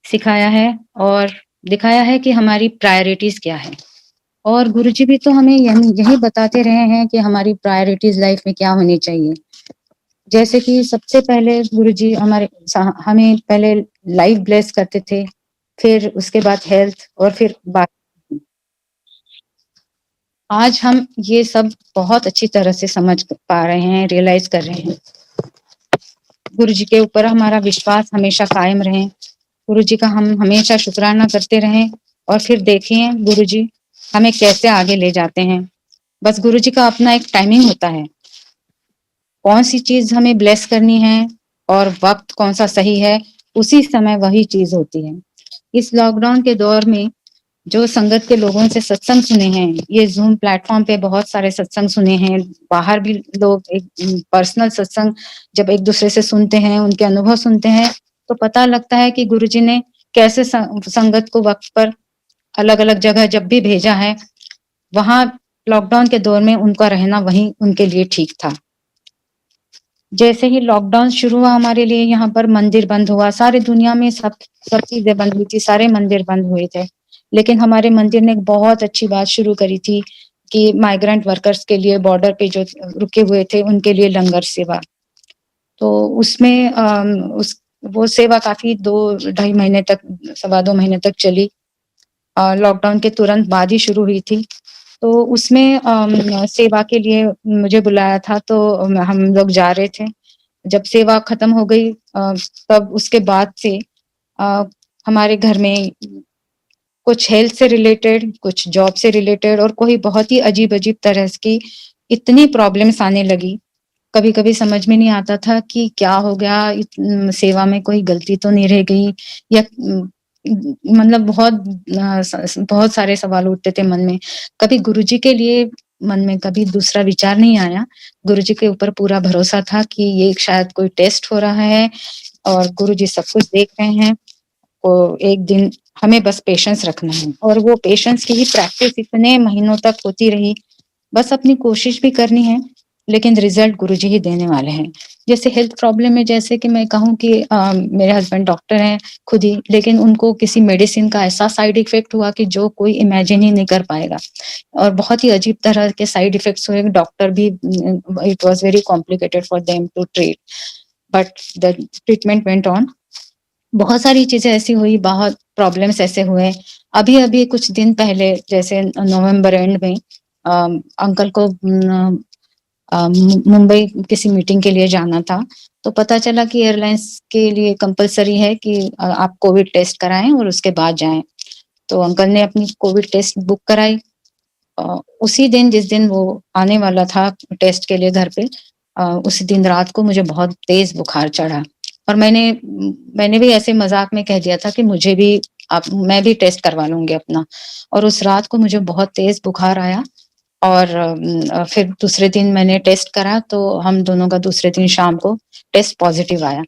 सिखाया है और दिखाया है कि हमारी प्रायोरिटीज क्या है। और गुरुजी भी तो हमें यही बताते रहे हैं कि हमारी प्रायोरिटीज लाइफ में क्या होनी चाहिए। जैसे कि सबसे पहले गुरुजी हमें पहले लाइफ ब्लेस करते थे, फिर उसके बाद हेल्थ और फिर बात। आज हम ये सब बहुत अच्छी तरह से समझ पा रहे हैं, रियलाइज कर रहे हैं। गुरुजी के ऊपर हमारा विश्वास हमेशा कायम रहे, गुरुजी का हम हमेशा शुक्राना करते रहें और फिर देखिए गुरुजी हमें कैसे आगे ले जाते हैं। बस गुरुजी का अपना एक टाइमिंग होता है, कौन सी चीज हमें ब्लेस करनी है और वक्त कौन सा सही है, उसी समय वही चीज होती है। इस लॉकडाउन के दौर में जो संगत के लोगों से सत्संग सुने हैं, ये जूम प्लेटफॉर्म पे बहुत सारे सत्संग सुने हैं, बाहर भी लोग एक पर्सनल सत्संग जब एक दूसरे से सुनते हैं, उनके अनुभव सुनते हैं, तो पता लगता है कि गुरुजी ने कैसे संगत को वक्त पर अलग अलग जगह जब भी भेजा है, वहां लॉकडाउन के दौर में उनका रहना वहीं उनके लिए ठीक था। जैसे ही लॉकडाउन शुरू हुआ हमारे लिए, यहाँ पर मंदिर बंद हुआ, सारी दुनिया में सब चीजें बंद हुई थी, सारे मंदिर बंद हुए थे, लेकिन हमारे मंदिर ने एक बहुत अच्छी बात शुरू करी थी कि माइग्रेंट वर्कर्स के लिए, बॉर्डर पे जो रुके हुए थे, उनके लिए लंगर सेवा। तो उसमें वो सेवा काफी 2-2.5 महीने तक, 2.25 महीने तक चली। लॉकडाउन के तुरंत बाद ही शुरू हुई थी। तो उसमें सेवा के लिए मुझे बुलाया था, तो हम लोग जा रहे थे। जब सेवा खत्म हो गई, तब उसके बाद से हमारे घर में कुछ हेल्थ से रिलेटेड, कुछ जॉब से रिलेटेड और कोई बहुत ही अजीब-अजीब तरह की इतनी प्रॉब्लम्स आने लगी। कभी-कभी समझ में नहीं आता था कि क्या हो गया, सेवा में कोई गलती तो नहीं रह गई, या मतलब बहुत सारे सवाल उठते थे मन में। कभी गुरुजी के लिए मन में कभी दूसरा विचार नहीं आया। गुरुजी के ऊपर पूरा भरोसा था कि ये शायद कोई टेस्ट हो रहा है और गुरुजी सब कुछ देख रहे हैं। तो एक दिन हमें बस पेशेंस रखना है, और वो पेशेंस की ही प्रैक्टिस इतने महीनों तक होती रही। बस अपनी कोशिश भी करनी है, लेकिन रिजल्ट गुरुजी ही देने वाले हैं। जैसे हेल्थ प्रॉब्लम में, जैसे कि मैं कहूँ कि मेरे हस्बैंड डॉक्टर हैं खुद ही, लेकिन उनको किसी मेडिसिन का ऐसा साइड इफेक्ट हुआ कि जो कोई इमेजिन ही नहीं कर पाएगा, और बहुत ही अजीब तरह के साइड इफेक्ट्स हुए। डॉक्टर भी, it was very complicated for them to treat, but the treatment went on. बहुत सारी चीजें ऐसी हुई, बहुत प्रॉब्लम्स ऐसे हुए। अभी कुछ दिन पहले, जैसे नवंबर एंड में, अंकल को मुंबई किसी मीटिंग के लिए जाना था, तो पता चला कि एयरलाइंस के लिए कंपलसरी है कि आप कोविड टेस्ट कराएं और उसके बाद जाएं। तो अंकल ने अपनी कोविड टेस्ट बुक कराई। उसी दिन, जिस दिन वो आने वाला था टेस्ट के लिए घर पे, उसी दिन रात को मुझे बहुत तेज बुखार चढ़ा, और मैंने भी ऐसे मजाक में कह दिया था कि मैं भी टेस्ट करवा लूंगी अपना। और उस रात को मुझे बहुत तेज बुखार आया, और फिर दूसरे दिन मैंने टेस्ट करा, तो हम दोनों का दूसरे दिन शाम को टेस्ट पॉजिटिव आया।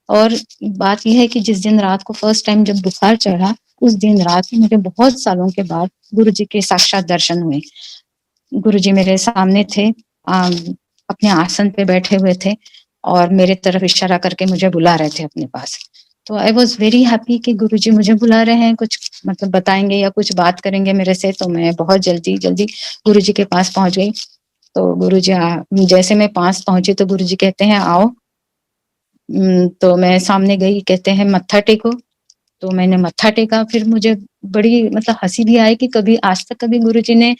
और बात यह है कि जिस दिन रात को फर्स्ट टाइम जब बुखार चढ़ा, उस दिन रात ही मुझे बहुत सालों के बाद गुरुजी के साक्षात दर्शन हुए। गुरुजी मेरे सामने थे, अपने आसन पे बैठे हुए थे, और मेरे तरफ इशारा करके मुझे बुला रहे थे अपने पास। तो आई वॉज वेरी हैप्पी कि गुरुजी मुझे बुला रहे हैं, कुछ मतलब बताएंगे या कुछ बात करेंगे मेरे से। तो मैं बहुत जल्दी गुरुजी के पास पहुंच गई। तो गुरुजी, जैसे मैं पास पहुंची तो गुरुजी कहते हैं आओ। तो मैं सामने गई, कहते हैं मत्था टेको। तो मैंने मत्था टेका। फिर मुझे बड़ी मतलब हंसी भी आई कि कभी आज तक कभी गुरुजी ने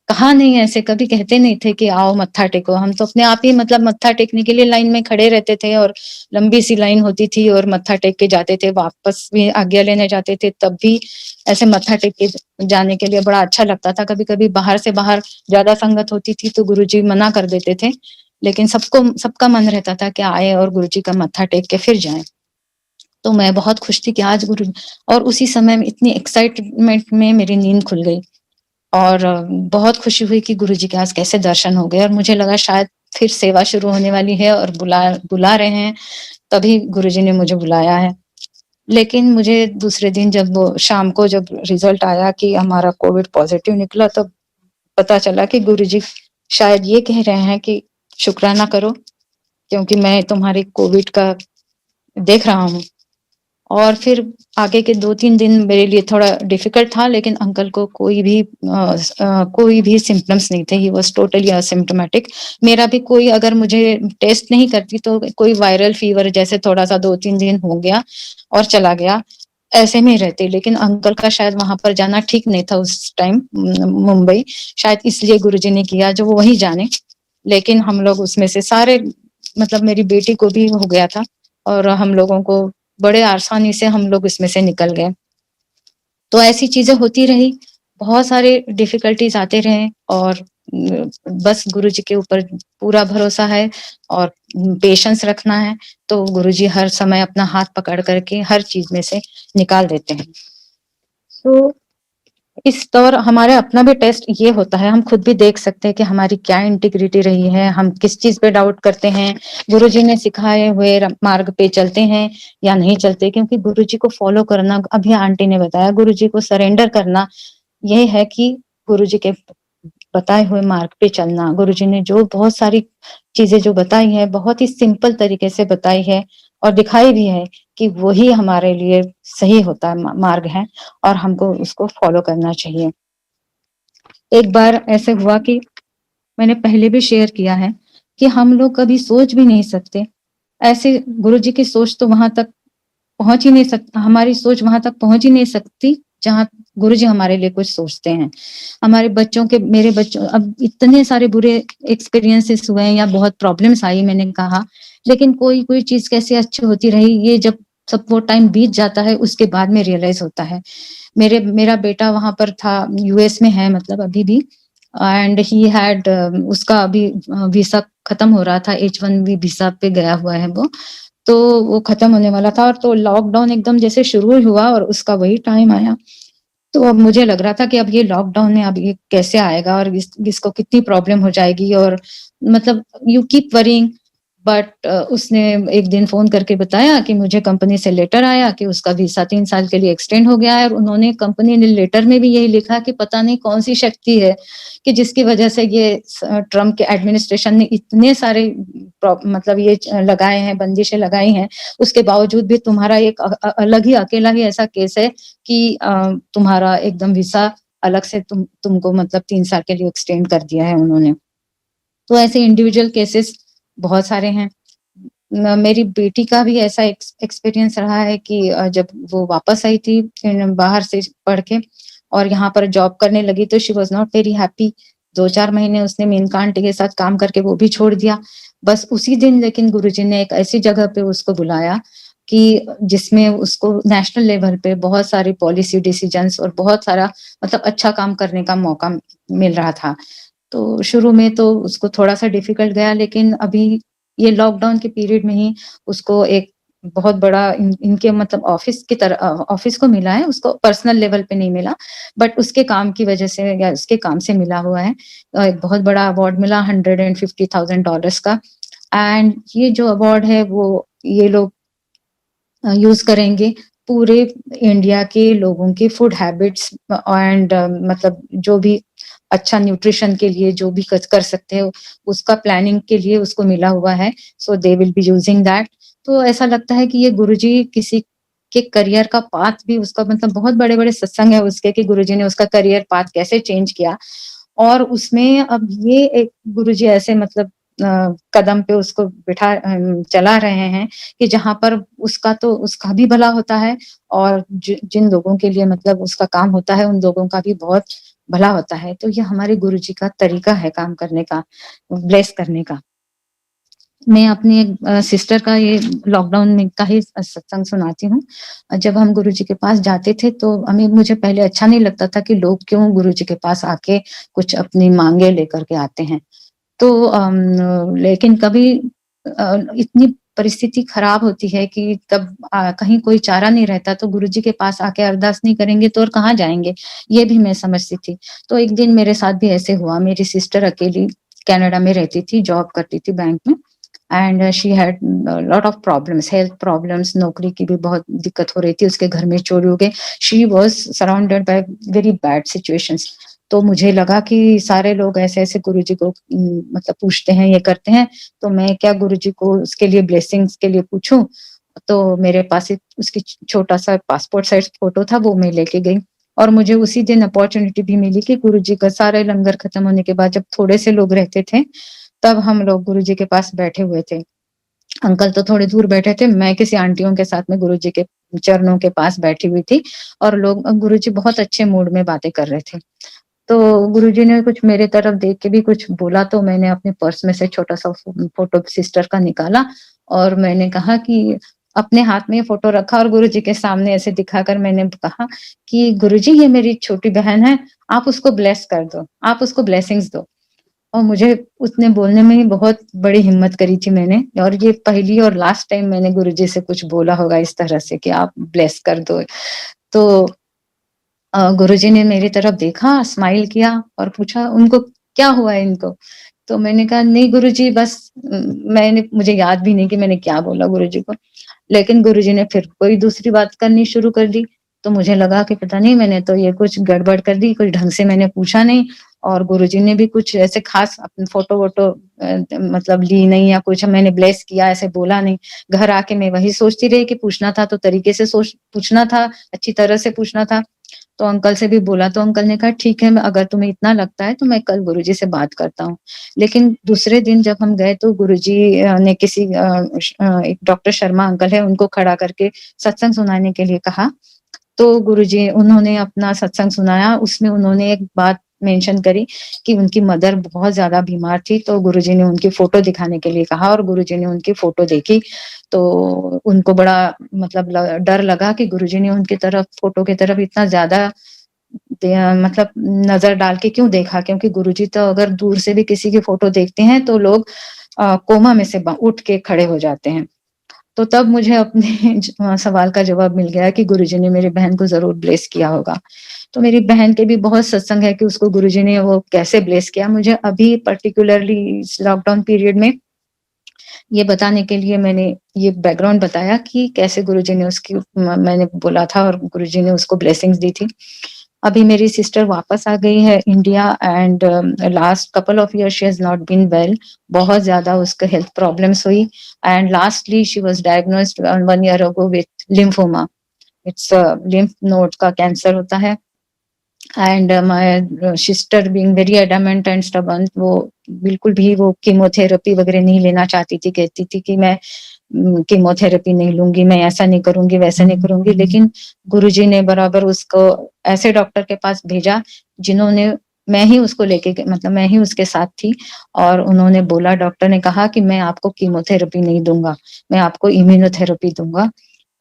कहा नहीं, ऐसे कभी कहते नहीं थे कि आओ मत्था टेको। हम तो अपने आप ही मतलब मत्था टेकने के लिए लाइन में खड़े रहते थे, और लंबी सी लाइन होती थी, और मत्था टेक के जाते थे। वापस भी आज्ञा लेने जाते थे तब भी ऐसे मत्था टेक के जाने के लिए बड़ा अच्छा लगता था। कभी कभी बाहर ज्यादा संगत होती थी तो गुरुजी मना कर देते थे, लेकिन सबका मन रहता था कि आए और गुरुजी का मत्था टेक के फिर जाएं। तो मैं बहुत खुश थी कि आज गुरु, और उसी समय में इतनी एक्साइटमेंट में मेरी नींद खुल गई, और बहुत खुशी हुई कि गुरुजी के आज कैसे दर्शन हो गए। और मुझे लगा शायद फिर सेवा शुरू होने वाली है और बुला रहे हैं, तभी गुरुजी ने मुझे बुलाया है। लेकिन मुझे दूसरे दिन जब वो शाम को जब रिजल्ट आया कि हमारा कोविड पॉजिटिव निकला, तब पता चला कि गुरुजी शायद ये कह रहे हैं कि शुक्राना करो, क्योंकि मैं तुम्हारी कोविड का देख रहा हूँ। और फिर आगे के 2-3 दिन मेरे लिए थोड़ा डिफिकल्ट था, लेकिन अंकल को कोई भी सिम्टम्स नहीं थे। He was totally asymptomatic. मेरा भी कोई, अगर मुझे टेस्ट नहीं करती तो कोई वायरल फीवर जैसे थोड़ा सा 2-3 दिन हो गया और चला गया, ऐसे में रहते। लेकिन अंकल का शायद वहां पर जाना ठीक नहीं था उस टाइम, मुंबई, शायद इसलिए गुरुजी ने किया, जो वो वही जाने। लेकिन हम लोग उसमें से सारे, मतलब मेरी बेटी को भी हो गया था, और हम लोगों को बड़े आसानी से हम लोग इसमें से निकल गए। तो ऐसी चीजें होती रही, बहुत सारे डिफिकल्टीज आते रहे, और बस गुरुजी के ऊपर पूरा भरोसा है और पेशेंस रखना है, तो गुरुजी हर समय अपना हाथ पकड़ करके हर चीज में से निकाल देते हैं। तो इस दौर हमारा अपना भी टेस्ट ये होता है, हम खुद भी देख सकते हैं कि हमारी क्या इंटीग्रिटी रही है, हम किस चीज पे डाउट करते हैं, गुरुजी ने सिखाए हुए मार्ग पे चलते हैं या नहीं चलते। क्योंकि गुरुजी को फॉलो करना, अभी आंटी ने बताया, गुरुजी को सरेंडर करना, यही है कि गुरुजी के बताए हुए मार्ग पे चलना। गुरुजी ने जो बहुत सारी चीजें जो बताई है, बहुत ही सिंपल तरीके से बताई है और दिखाई भी है कि वही हमारे लिए सही होता है, मार्ग है, और हमको उसको फॉलो करना चाहिए। एक बार ऐसे हुआ कि मैंने पहले भी शेयर किया है कि हम लोग कभी सोच भी नहीं सकते, ऐसे गुरुजी की सोच तो वहां तक पहुंच ही नहीं सकता, हमारी सोच वहां तक पहुंच ही नहीं सकती जहां गुरुजी हमारे लिए कुछ सोचते हैं। हमारे बच्चों के, मेरे बच्चों, अब इतने सारे बुरे एक्सपीरियंसेस हुए हैं या बहुत प्रॉब्लम्स आई, मैंने कहा, लेकिन कोई कोई चीज कैसे अच्छी होती रही, ये जब सब वो टाइम बीत जाता है उसके बाद में रियलाइज होता है। मेरा बेटा वहां पर था, यूएस में है मतलब अभी भी, एंड ही हैड, उसका अभी वीसा खत्म हो रहा था, H1B वीसा पे गया हुआ है वो, तो वो खत्म होने वाला था, और तो लॉकडाउन एकदम जैसे शुरू हुआ और उसका वही टाइम आया। तो अब मुझे लग रहा था कि अब ये लॉकडाउन है, अब ये कैसे आएगा और इसको कितनी प्रॉब्लम हो जाएगी, और मतलब यू कीप वरिंग। बट उसने एक दिन फोन करके बताया कि मुझे कंपनी से लेटर आया कि उसका वीसा 3 साल के लिए एक्सटेंड हो गया है, और उन्होंने, कंपनी ने लेटर में भी यही लिखा कि पता नहीं कौन सी शक्ति है कि जिसकी वजह से ये ट्रम्प के एडमिनिस्ट्रेशन ने इतने सारे मतलब ये लगाए हैं, बंदिशें लगाई हैं, उसके बावजूद भी तुम्हारा एक अलग ही, अकेला ही ऐसा केस है कि तुम्हारा एकदम वीसा अलग से तुमको मतलब 3 साल के लिए एक्सटेंड कर दिया है उन्होंने। तो ऐसे इंडिविजुअल केसेस बहुत सारे हैं। मेरी बेटी का भी ऐसा एक्सपीरियंस रहा है कि जब वो वापस आई थी बाहर से पढ़ के और यहाँ पर जॉब करने लगी, तो she was not very happy. 2-4 महीने उसने मेनका आंटी के साथ काम करके वो भी छोड़ दिया। बस उसी दिन लेकिन गुरुजी ने एक ऐसी जगह पे उसको बुलाया कि जिसमें उसको नेशनल लेवल पे बहुत सारी पॉलिसी डिसीजंस और बहुत सारा मतलब अच्छा काम करने का मौका मिल रहा था। तो शुरू में तो उसको थोड़ा-सा डिफिकल्ट गया, लेकिन अभी ये लॉकडाउन के पीरियड में ही उसको एक बहुत बड़ा इनके मतलब ऑफिस को मिला है, उसको पर्सनल लेवल पे नहीं मिला, बट उसके काम की वजह से या उसके काम से मिला हुआ है। एक बहुत बड़ा अवार्ड मिला $150,000 का, एंड ये जो अवार्ड है वो ये लोग यूज करेंगे पूरे इंडिया के लोगों के फूड हैबिट्स एंड मतलब जो भी अच्छा न्यूट्रिशन के लिए जो भी कर सकते हैं उसका प्लानिंग के लिए उसको मिला हुआ है। So they will be using that. तो ऐसा लगता है कि ये गुरुजी किसी के करियर का पाथ भी उसका मतलब बहुत बड़े बड़े सत्संग है उसके कि गुरुजी ने उसका करियर पाथ कैसे चेंज किया, और उसमें अब ये एक गुरुजी ऐसे मतलब कदम पे उसको बिठा चला रहे हैं कि जहां पर उसका भी भला होता है, और जिन लोगों के लिए मतलब उसका काम होता है उन लोगों का भी बहुत भला होता है। तो ये हमारे गुरुजी का तरीका है काम करने का, ब्लेस करने का। मैं अपनी एक सिस्टर का ये लॉकडाउन में का ही सत्संग सुनाती हूँ। जब हम गुरुजी के पास जाते थे तो मुझे पहले अच्छा नहीं लगता था कि लोग क्यों गुरुजी के पास आके कुछ अपनी मांगे लेकर के आते हैं। तो लेकिन कभी इतनी परिस्थिति खराब होती है कि तब कहीं कोई चारा नहीं रहता, तो गुरुजी के पास आके अरदास नहीं करेंगे तो और कहाँ जाएंगे, ये भी मैं समझती थी। तो एक दिन मेरे साथ भी ऐसे हुआ। मेरी सिस्टर अकेली कनाडा में रहती थी, जॉब करती थी बैंक में, and she had lot of problems, health problems, नौकरी की भी बहुत दिक्कत हो रही थी, उसके घर में चोरी हो गए। She was surrounded by very bad situations. तो मुझे लगा कि सारे लोग ऐसे ऐसे गुरुजी को मतलब पूछते हैं, ये करते हैं, तो मैं क्या गुरुजी को उसके लिए ब्लेसिंग्स के लिए पूछूं। तो मेरे पास एक उसकी छोटा सा पासपोर्ट साइज फोटो था, वो मैं लेके गई, और मुझे उसी दिन अपॉर्चुनिटी भी मिली कि गुरुजी का सारे लंगर खत्म होने के बाद जब थोड़े से लोग रहते थे तब हम लोग गुरुजी के पास बैठे हुए थे। अंकल तो थोड़ी दूर बैठे थे, मैं किसी आंटियों के साथ में गुरुजी के चरणों के पास बैठी हुई थी, और लोग गुरुजी बहुत अच्छे मूड में बातें कर रहे थे। तो गुरुजी ने कुछ मेरे तरफ देख के भी कुछ बोला, तो मैंने अपने पर्स में से छोटा सा फोटो सिस्टर का निकाला, और मैंने कहा कि अपने हाथ में ये फोटो रखा और गुरुजी के सामने ऐसे दिखाकर मैंने कहा कि गुरुजी ये मेरी छोटी बहन है, आप उसको ब्लेस कर दो, आप उसको ब्लेसिंग्स दो। और मुझे उसने बोलने में ही बहुत बड़ी हिम्मत करी थी मैंने, और ये पहली और लास्ट टाइम मैंने गुरुजी से कुछ बोला होगा इस तरह से कि आप ब्लेस कर दो। तो गुरुजी ने मेरी तरफ देखा, स्माइल किया और पूछा, "उनको क्या हुआ है इनको?" तो मैंने कहा, "नहीं गुरुजी बस" मुझे याद भी नहीं कि मैंने क्या बोला गुरुजी को। लेकिन गुरुजी ने फिर कोई दूसरी बात करनी शुरू कर दी, तो मुझे लगा कि पता नहीं मैंने तो ये कुछ गड़बड़ कर दी, कुछ ढंग से मैंने पूछा नहीं और गुरुजी ने भी कुछ ऐसे ख़ास अपनी फ़ोटो-वोटो मतलब ली नहीं या कुछ मैंने ब्लेस किया ऐसे बोला नहीं। घर आके मैं वही सोचती रही कि पूछना था तो तरीके से पूछना था, अच्छी तरह से पूछना था। तो अंकल से भी बोला तो अंकल ने कहा ठीक है अगर तुम्हें इतना लगता है तो मैं कल गुरुजी से बात करता हूँ। लेकिन दूसरे दिन जब हम गए तो गुरुजी ने एक डॉक्टर शर्मा अंकल है उनको खड़ा करके सत्संग सुनाने के लिए कहा। तो गुरुजी उन्होंने अपना सत्संग सुनाया, उसमें उन्होंने एक बात मेंशन करी कि उनकी मदर बहुत ज़्यादा बीमार थी, तो गुरुजी ने उनकी फ़ोटो दिखाने के लिए कहा और गुरुजी ने उनकी फ़ोटो देखी, तो उनको बड़ा मतलब डर लगा कि गुरुजी ने उनकी तरफ फ़ोटो की तरफ इतना ज़्यादा मतलब नज़र डाल के क्यों देखा? क्योंकि गुरुजी तो अगर दूर से भी किसी की फ़ोटो देखते हैं, तो लोग कोमा में से उठ के खड़े हो जाते हैं। तो तब मुझे अपने सवाल का जवाब मिल गया कि गुरुजी ने मेरी बहन को ज़रूर ब्लेस किया होगा। तो मेरी बहन के भी बहुत सत्संग है कि उसको गुरुजी ने वो कैसे ब्लेस किया। मुझे अभी पर्टिकुलरली इस लॉकडाउन पीरियड में ये बताने के लिए मैंने ये बैकग्राउंड बताया कि कैसे गुरुजी ने मैंने बोला था और गुरुजी ने उसको ब्लेसिंग्स दी थी। अभी मेरी सिस्टर वापस आ गई है India and last couple of year she has not been well. बहुत ज़्यादा उसको हेल्थ प्रॉब्लम्स हुई and lastly she was diagnosed 1 year ago with lymphoma. It's lymph node का कैंसर होता है and my sister being very adamant and stubborn वो बिल्कुल भी वो कीमोथेरेपी वगैरह नहीं लेना चाहती थी, कहती थी कि मैं कीमोथेरेपी नहीं लूँगी, मैं ऐसा नहीं करूँगी, वैसा नहीं करूँगी। लेकिन गुरुजी ने बराबर उसको ऐसे डॉक्टर के पास भेजा जिन्होंने मैं ही उसको लेके मतलब मैं ही उसके साथ थी और उन्होंने बोला डॉक्टर ने कहा कि मैं आपको कीमोथेरेपी नहीं दूँगा, मैं आपको इम्यूनोथेरेपी दूँगा।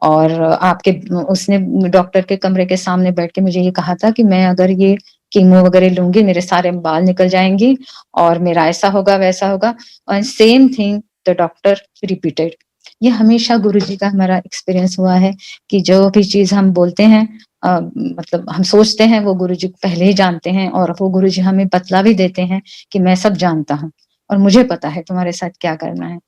और आपके उसने डॉक्टर के कमरे के सामने बैठ के मुझे ये कहा था कि मैं अगर ये कीमो वगैरह लूँगी, मेरे सारे बाल निकल जाएँगे और मेरा ऐसा होगा, वैसा होगा और same thing the doctor repeated. ये हमेशा गुरुजी का हमारा एक्सपीरियंस हुआ है कि जो भी चीज़ हम बोलते हैं मतलब हम सोचते हैं वो गुरुजी पहले ही जानते हैं और वो गुरुजी हमें बतला भी देते हैं कि मैं सब जानता हूँ और मुझे पता है तुम्हारे साथ क्या करना है।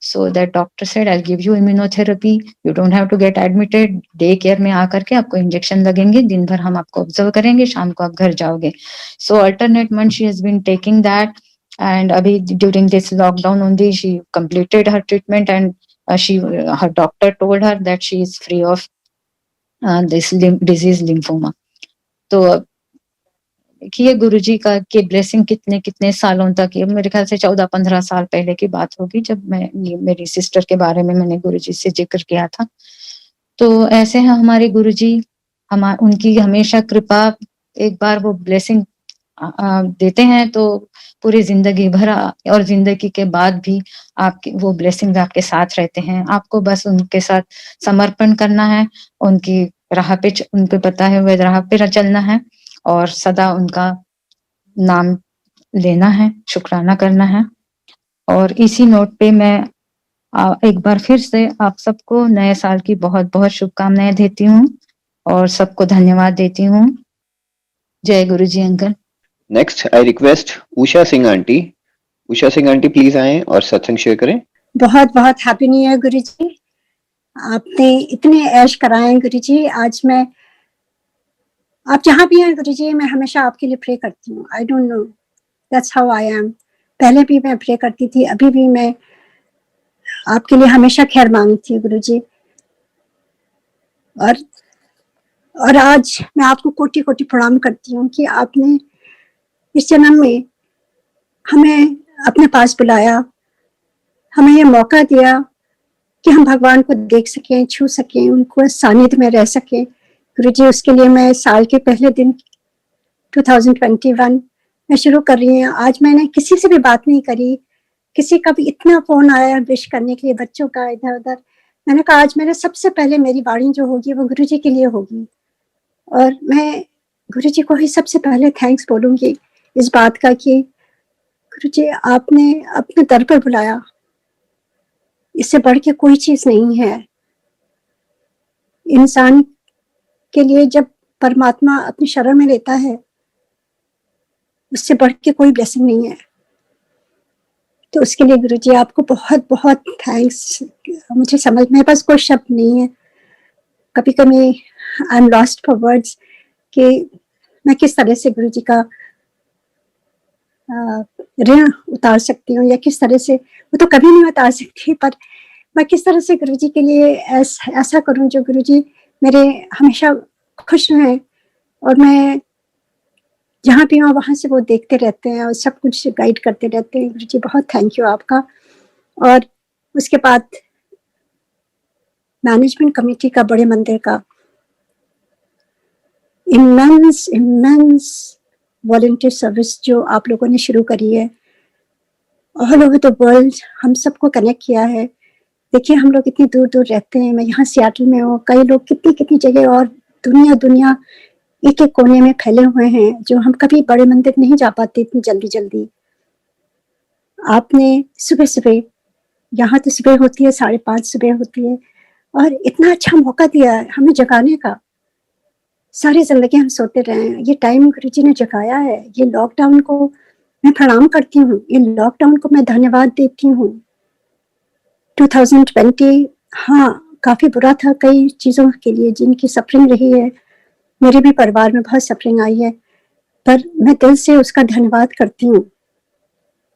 So that doctor said I will give you immunotherapy, you don't have to get admitted, day care में आकर के आपको इंजेक्शन लगेंगे, दिन भर हम आपको ऑब्जर्व करेंगे, शाम को आप घर जाओगे। So alternate month she has been taking that and abhi during this lockdown only she completed her treatment and her doctor told her that she is free of this disease lymphoma. तो देखिए गुरुजी का के blessing कितने कितने सालों तक, ये मेरे ख्याल से 14-15 साल पहले की बात होगी जब मैं ये मेरी सिस्टर के बारे में मैंने गुरुजी से जिक्र किया था। तो ऐसे हैं हमारे गुरुजी, उनकी हमेशा कृपा, एक बार वो ब्लेसिंग देते हैं तो पूरी ज़िंदगी भर और ज़िंदगी के बाद भी आपकी वो ब्लेसिंग्स आपके साथ रहते हैं। आपको बस उनके साथ समर्पण करना है, उनकी राह पे उनको बताए हुए राह पे चलना है और सदा उनका नाम लेना है, शुकराना करना है। और इसी नोट पे मैं एक बार फिर से आप सबको नए साल की बहुत-बहुत शुभकामनाएँ देती हूँ और सबको धन्यवाद देती हूँ। जय Guruji uncle. Next I request Usha Singh aunty. Usha Singh aunty please आएं और सत्संग शेयर करें। बहुत बहुत हैप्पी न्यू ईयर गुरुजी। आपने इतने ऐश कराए गुरुजी। आज मैं आप जहाँ भी हैं गुरुजी, मैं हमेशा आपके लिए प्रे करती हूँ। I don't know, that's how I am. पहले भी मैं प्रे करती थी, अभी भी मैं आपके लिए हमेशा खैर मांगती हूँ गुरुजी। और आज मैं आपको कोटि कोटि प्रणाम करती हूँ कि आपने इस जन्म में हमें अपने पास बुलाया, हमें ये मौका दिया कि हम भगवान को देख सकें, छू सकें, उनको सानिध्य में रह सकें। गुरुजी, उसके लिए मैं साल के पहले दिन 2021 में शुरू कर रही हूँ। आज मैंने किसी से भी बात नहीं करी, किसी का भी इतना फोन आया विश करने के लिए, बच्चों का इधर उधर। मैंने कहा आज मैंने सबसे पहले मेरी वाणी जो होगी वो गुरुजी के लिए होगी और मैं गुरुजी को ही सबसे पहले थैंक्स बोलूंगी इस बात का कि गुरुजी आपने अपने दर पर बुलाया। इससे बढ़ के कोई चीज नहीं है इंसान के लिए। जब परमात्मा अपनी शरण में लेता है, उससे बढ़ के कोई ब्लेसिंग नहीं है। तो उसके लिए गुरुजी आपको बहुत बहुत थैंक्स। मुझे समझ, मेरे पास कोई शब्द नहीं है। कभी कभी I am lost for words कि मैं किस तरह से गुरुजी का ऋण उतार सकती हूँ, या किस तरह से, वो तो कभी नहीं उतार सकती, पर मैं किस तरह से गुरुजी के लिए ऐसा करूँ जो गुरुजी मेरे हमेशा खुश रहें, और मैं जहाँ भी हूँ वहाँ से वो देखते रहते हैं और सब कुछ गाइड करते रहते हैं। गुरुजी बहुत थैंक यू आपका। और उसके बाद मैनेजमेंट कमेटी का, बड़े मंदिर का इमेंस वॉलंटियर सर्विस जो आप लोगों ने शुरू करी है ऑल ओवर द वर्ल्ड, हम सबको कनेक्ट किया है। देखिए हम लोग इतनी दूर दूर रहते हैं, मैं यहाँ सियाटल में हूँ, कई लोग कितनी कितनी जगह और दुनिया एक एक कोने में फैले हुए हैं, जो हम कभी बड़े मंदिर नहीं जा पाते इतनी जल्दी जल्दी। आपने सुबह सुबह, यहाँ तो सुबह होती है 5:30 सुबह होती है, और इतना अच्छा मौका दिया है हमें जगाने का। सारी जिंदगी हम सोते रहे हैं, ये टाइम गुरुजी ने जगाया है। ये लॉकडाउन को मैं प्रणाम करती हूँ, ये लॉकडाउन को मैं धन्यवाद देती हूँ। 2020 हाँ काफी बुरा था कई चीजों के लिए, जिनकी सफरिंग रही है, मेरे भी परिवार में बहुत सफरिंग आई है, पर मैं दिल से उसका धन्यवाद करती हूँ,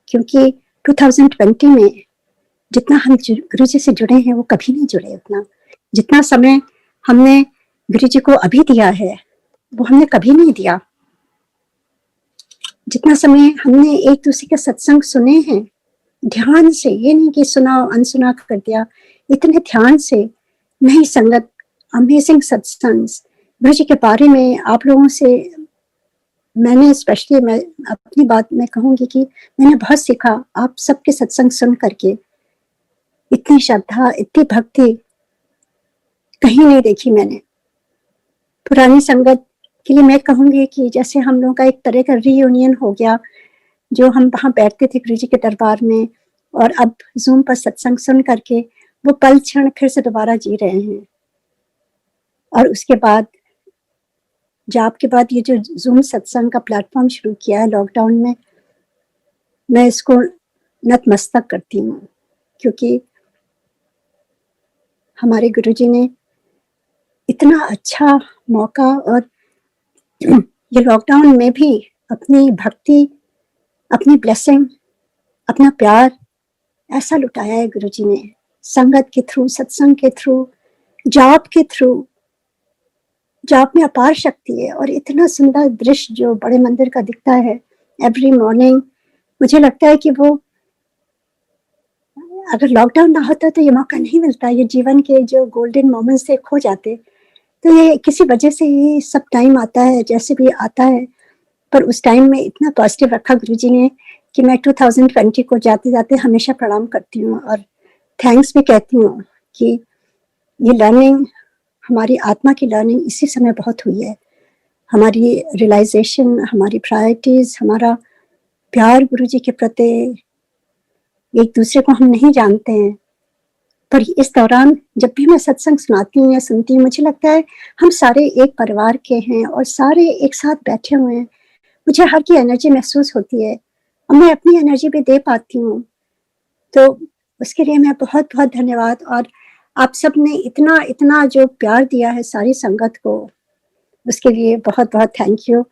क्योंकि 2020 में जितना हम गुरुजी से जुड़े हैं वो कभी नहीं जुड़े उतना। जितना समय हमने गुरुजी को अभी दिया है वो हमने कभी नहीं दिया। जितना समय हमने एक दूसरे के सत्संग सुने हैं ध्यान से, ये नहीं कि सुना अनसुना कर दिया, इतने ध्यान से, नई संगत, अमेजिंग सत्संग, गुरुजी के बारे में आप लोगों से मैंने स्पेशली, मैं अपनी बात में कहूंगी कि मैंने बहुत सीखा आप सबके सत्संग सुन करके। इतनी श्रद्धा, इतनी भक्ति कहीं नहीं देखी मैंने। पुरानी संगत के लिए मैं कहूंगी कि जैसे हम लोगों का एक तरह का रीयूनियन हो गया, जो हम वहां बैठते थे गुरुजी के दरबार में, और अब जूम पर सत्संग सुन करके वो पल क्षण फिर से दोबारा जी रहे हैं। और उसके बाद जाप के बाद ये जो जूम सत्संग का प्लेटफॉर्म शुरू किया है लॉकडाउन में, मैं इसको नतमस्तक करती हूँ, क्योंकि हमारे गुरुजी ने इतना अच्छा मौका, और ये लॉकडाउन में भी अपनी भक्ति, अपनी ब्लेसिंग, अपना प्यार ऐसा लुटाया है गुरुजी ने, संगत के थ्रू, सत्संग के थ्रू, जाप के थ्रू। जाप में अपार शक्ति है, और इतना सुंदर दृश्य जो बड़े मंदिर का दिखता है एवरी मॉर्निंग, मुझे लगता है कि वो अगर लॉकडाउन ना होता तो ये मौका नहीं मिलता, ये जीवन के जो गोल्डन मोमेंट्स थे खो जाते। तो ये किसी वजह से ये सब टाइम आता है जैसे भी आता है, पर उस टाइम में इतना पॉजिटिव रखा गुरुजी ने कि मैं 2020 को जाते जाते हमेशा प्रणाम करती हूँ, और थैंक्स भी कहती हूँ कि ये लर्निंग, हमारी आत्मा की लर्निंग इसी समय बहुत हुई है। हमारी रियलाइजेशन, हमारी प्रायोरिटीज, हमारा प्यार गुरुजी के प्रति, एक दूसरे को हम नहीं जानते हैं, पर इस दौरान जब भी मैं सत्संग सुनाती हूँ या सुनती हूँ, मुझे लगता है हम सारे एक परिवार के हैं और सारे एक साथ बैठे हुए हैं। मुझे हर की एनर्जी महसूस होती है, और मैं अपनी एनर्जी भी दे पाती हूँ। तो उसके लिए मैं बहुत बहुत धन्यवाद। और आप सब ने इतना इतना जो प्यार दिया है सारी संगत को, उसके लिए बहुत बहुत थैंक यू।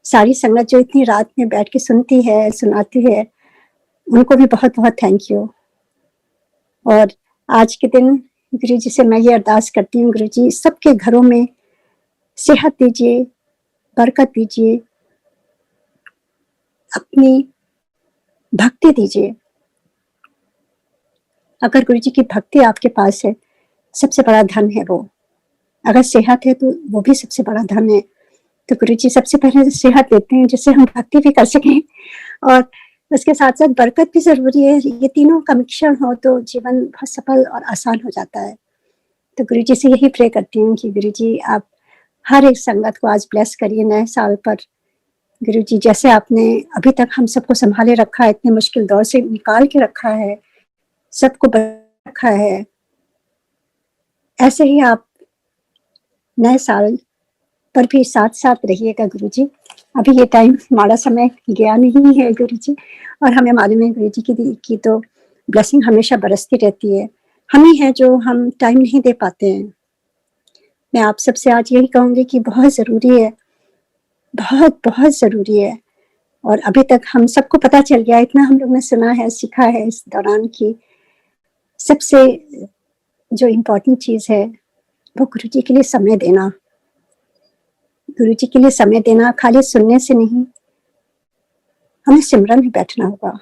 सारी संगत जो इतनी रात में बैठ के सुनती है, सुनाती है, उनको भी बहुत बहुत थैंक यू। और आज के दिन गुरुजी से मैं ये अरदास करती हूँ, गुरुजी सबके घरों में सेहत दीजिए, बरकत दीजिए, अपनी भक्ति दीजिए। अगर गुरुजी की भक्ति आपके पास है, सबसे बड़ा धन है वो। अगर सेहत है तो वो भी सबसे बड़ा धन है। तो गुरुजी सबसे पहले सेहत देते हैं जिससे हम भक्ति भी कर सकें, और उसके साथ साथ बरकत भी जरूरी है। ये तीनों का मिश्रण हो तो जीवन बहुत सफल और आसान हो जाता है। तो गुरुजी से यही प्रे करती हूँ कि गुरुजी आप हर एक संगत को आज ब्लेस करिए नए साल पर। गुरुजी जैसे आपने अभी तक हम सबको संभाले रखा है, इतने मुश्किल दौर से निकाल के रखा है, सबको रखा है, ऐसे ही आप नए साल पर भी साथ साथ रहिएगा गुरुजी। अभी ये टाइम हमारा समय गया नहीं है गुरुजी, और हमें मालूम है गुरुजी की तो ब्लेसिंग हमेशा बरसती रहती है। हम ही हैं जो हम टाइम नहीं दे पाते हैं। मैं आप सबसे आज यही कहूंगी कि बहुत ज़रूरी है, बहुत बहुत ज़रूरी है। और अभी तक हम सबको पता चल गया, इतना हम लोग ने सुना है, सीखा है इस दौरान की सबसे जो इम्पोर्टेंट चीज़ है वो गुरुजी के लिए समय देना। गुरुजी के लिए समय देना खाली सुनने से नहीं, हमें सिमरन में बैठना होगा।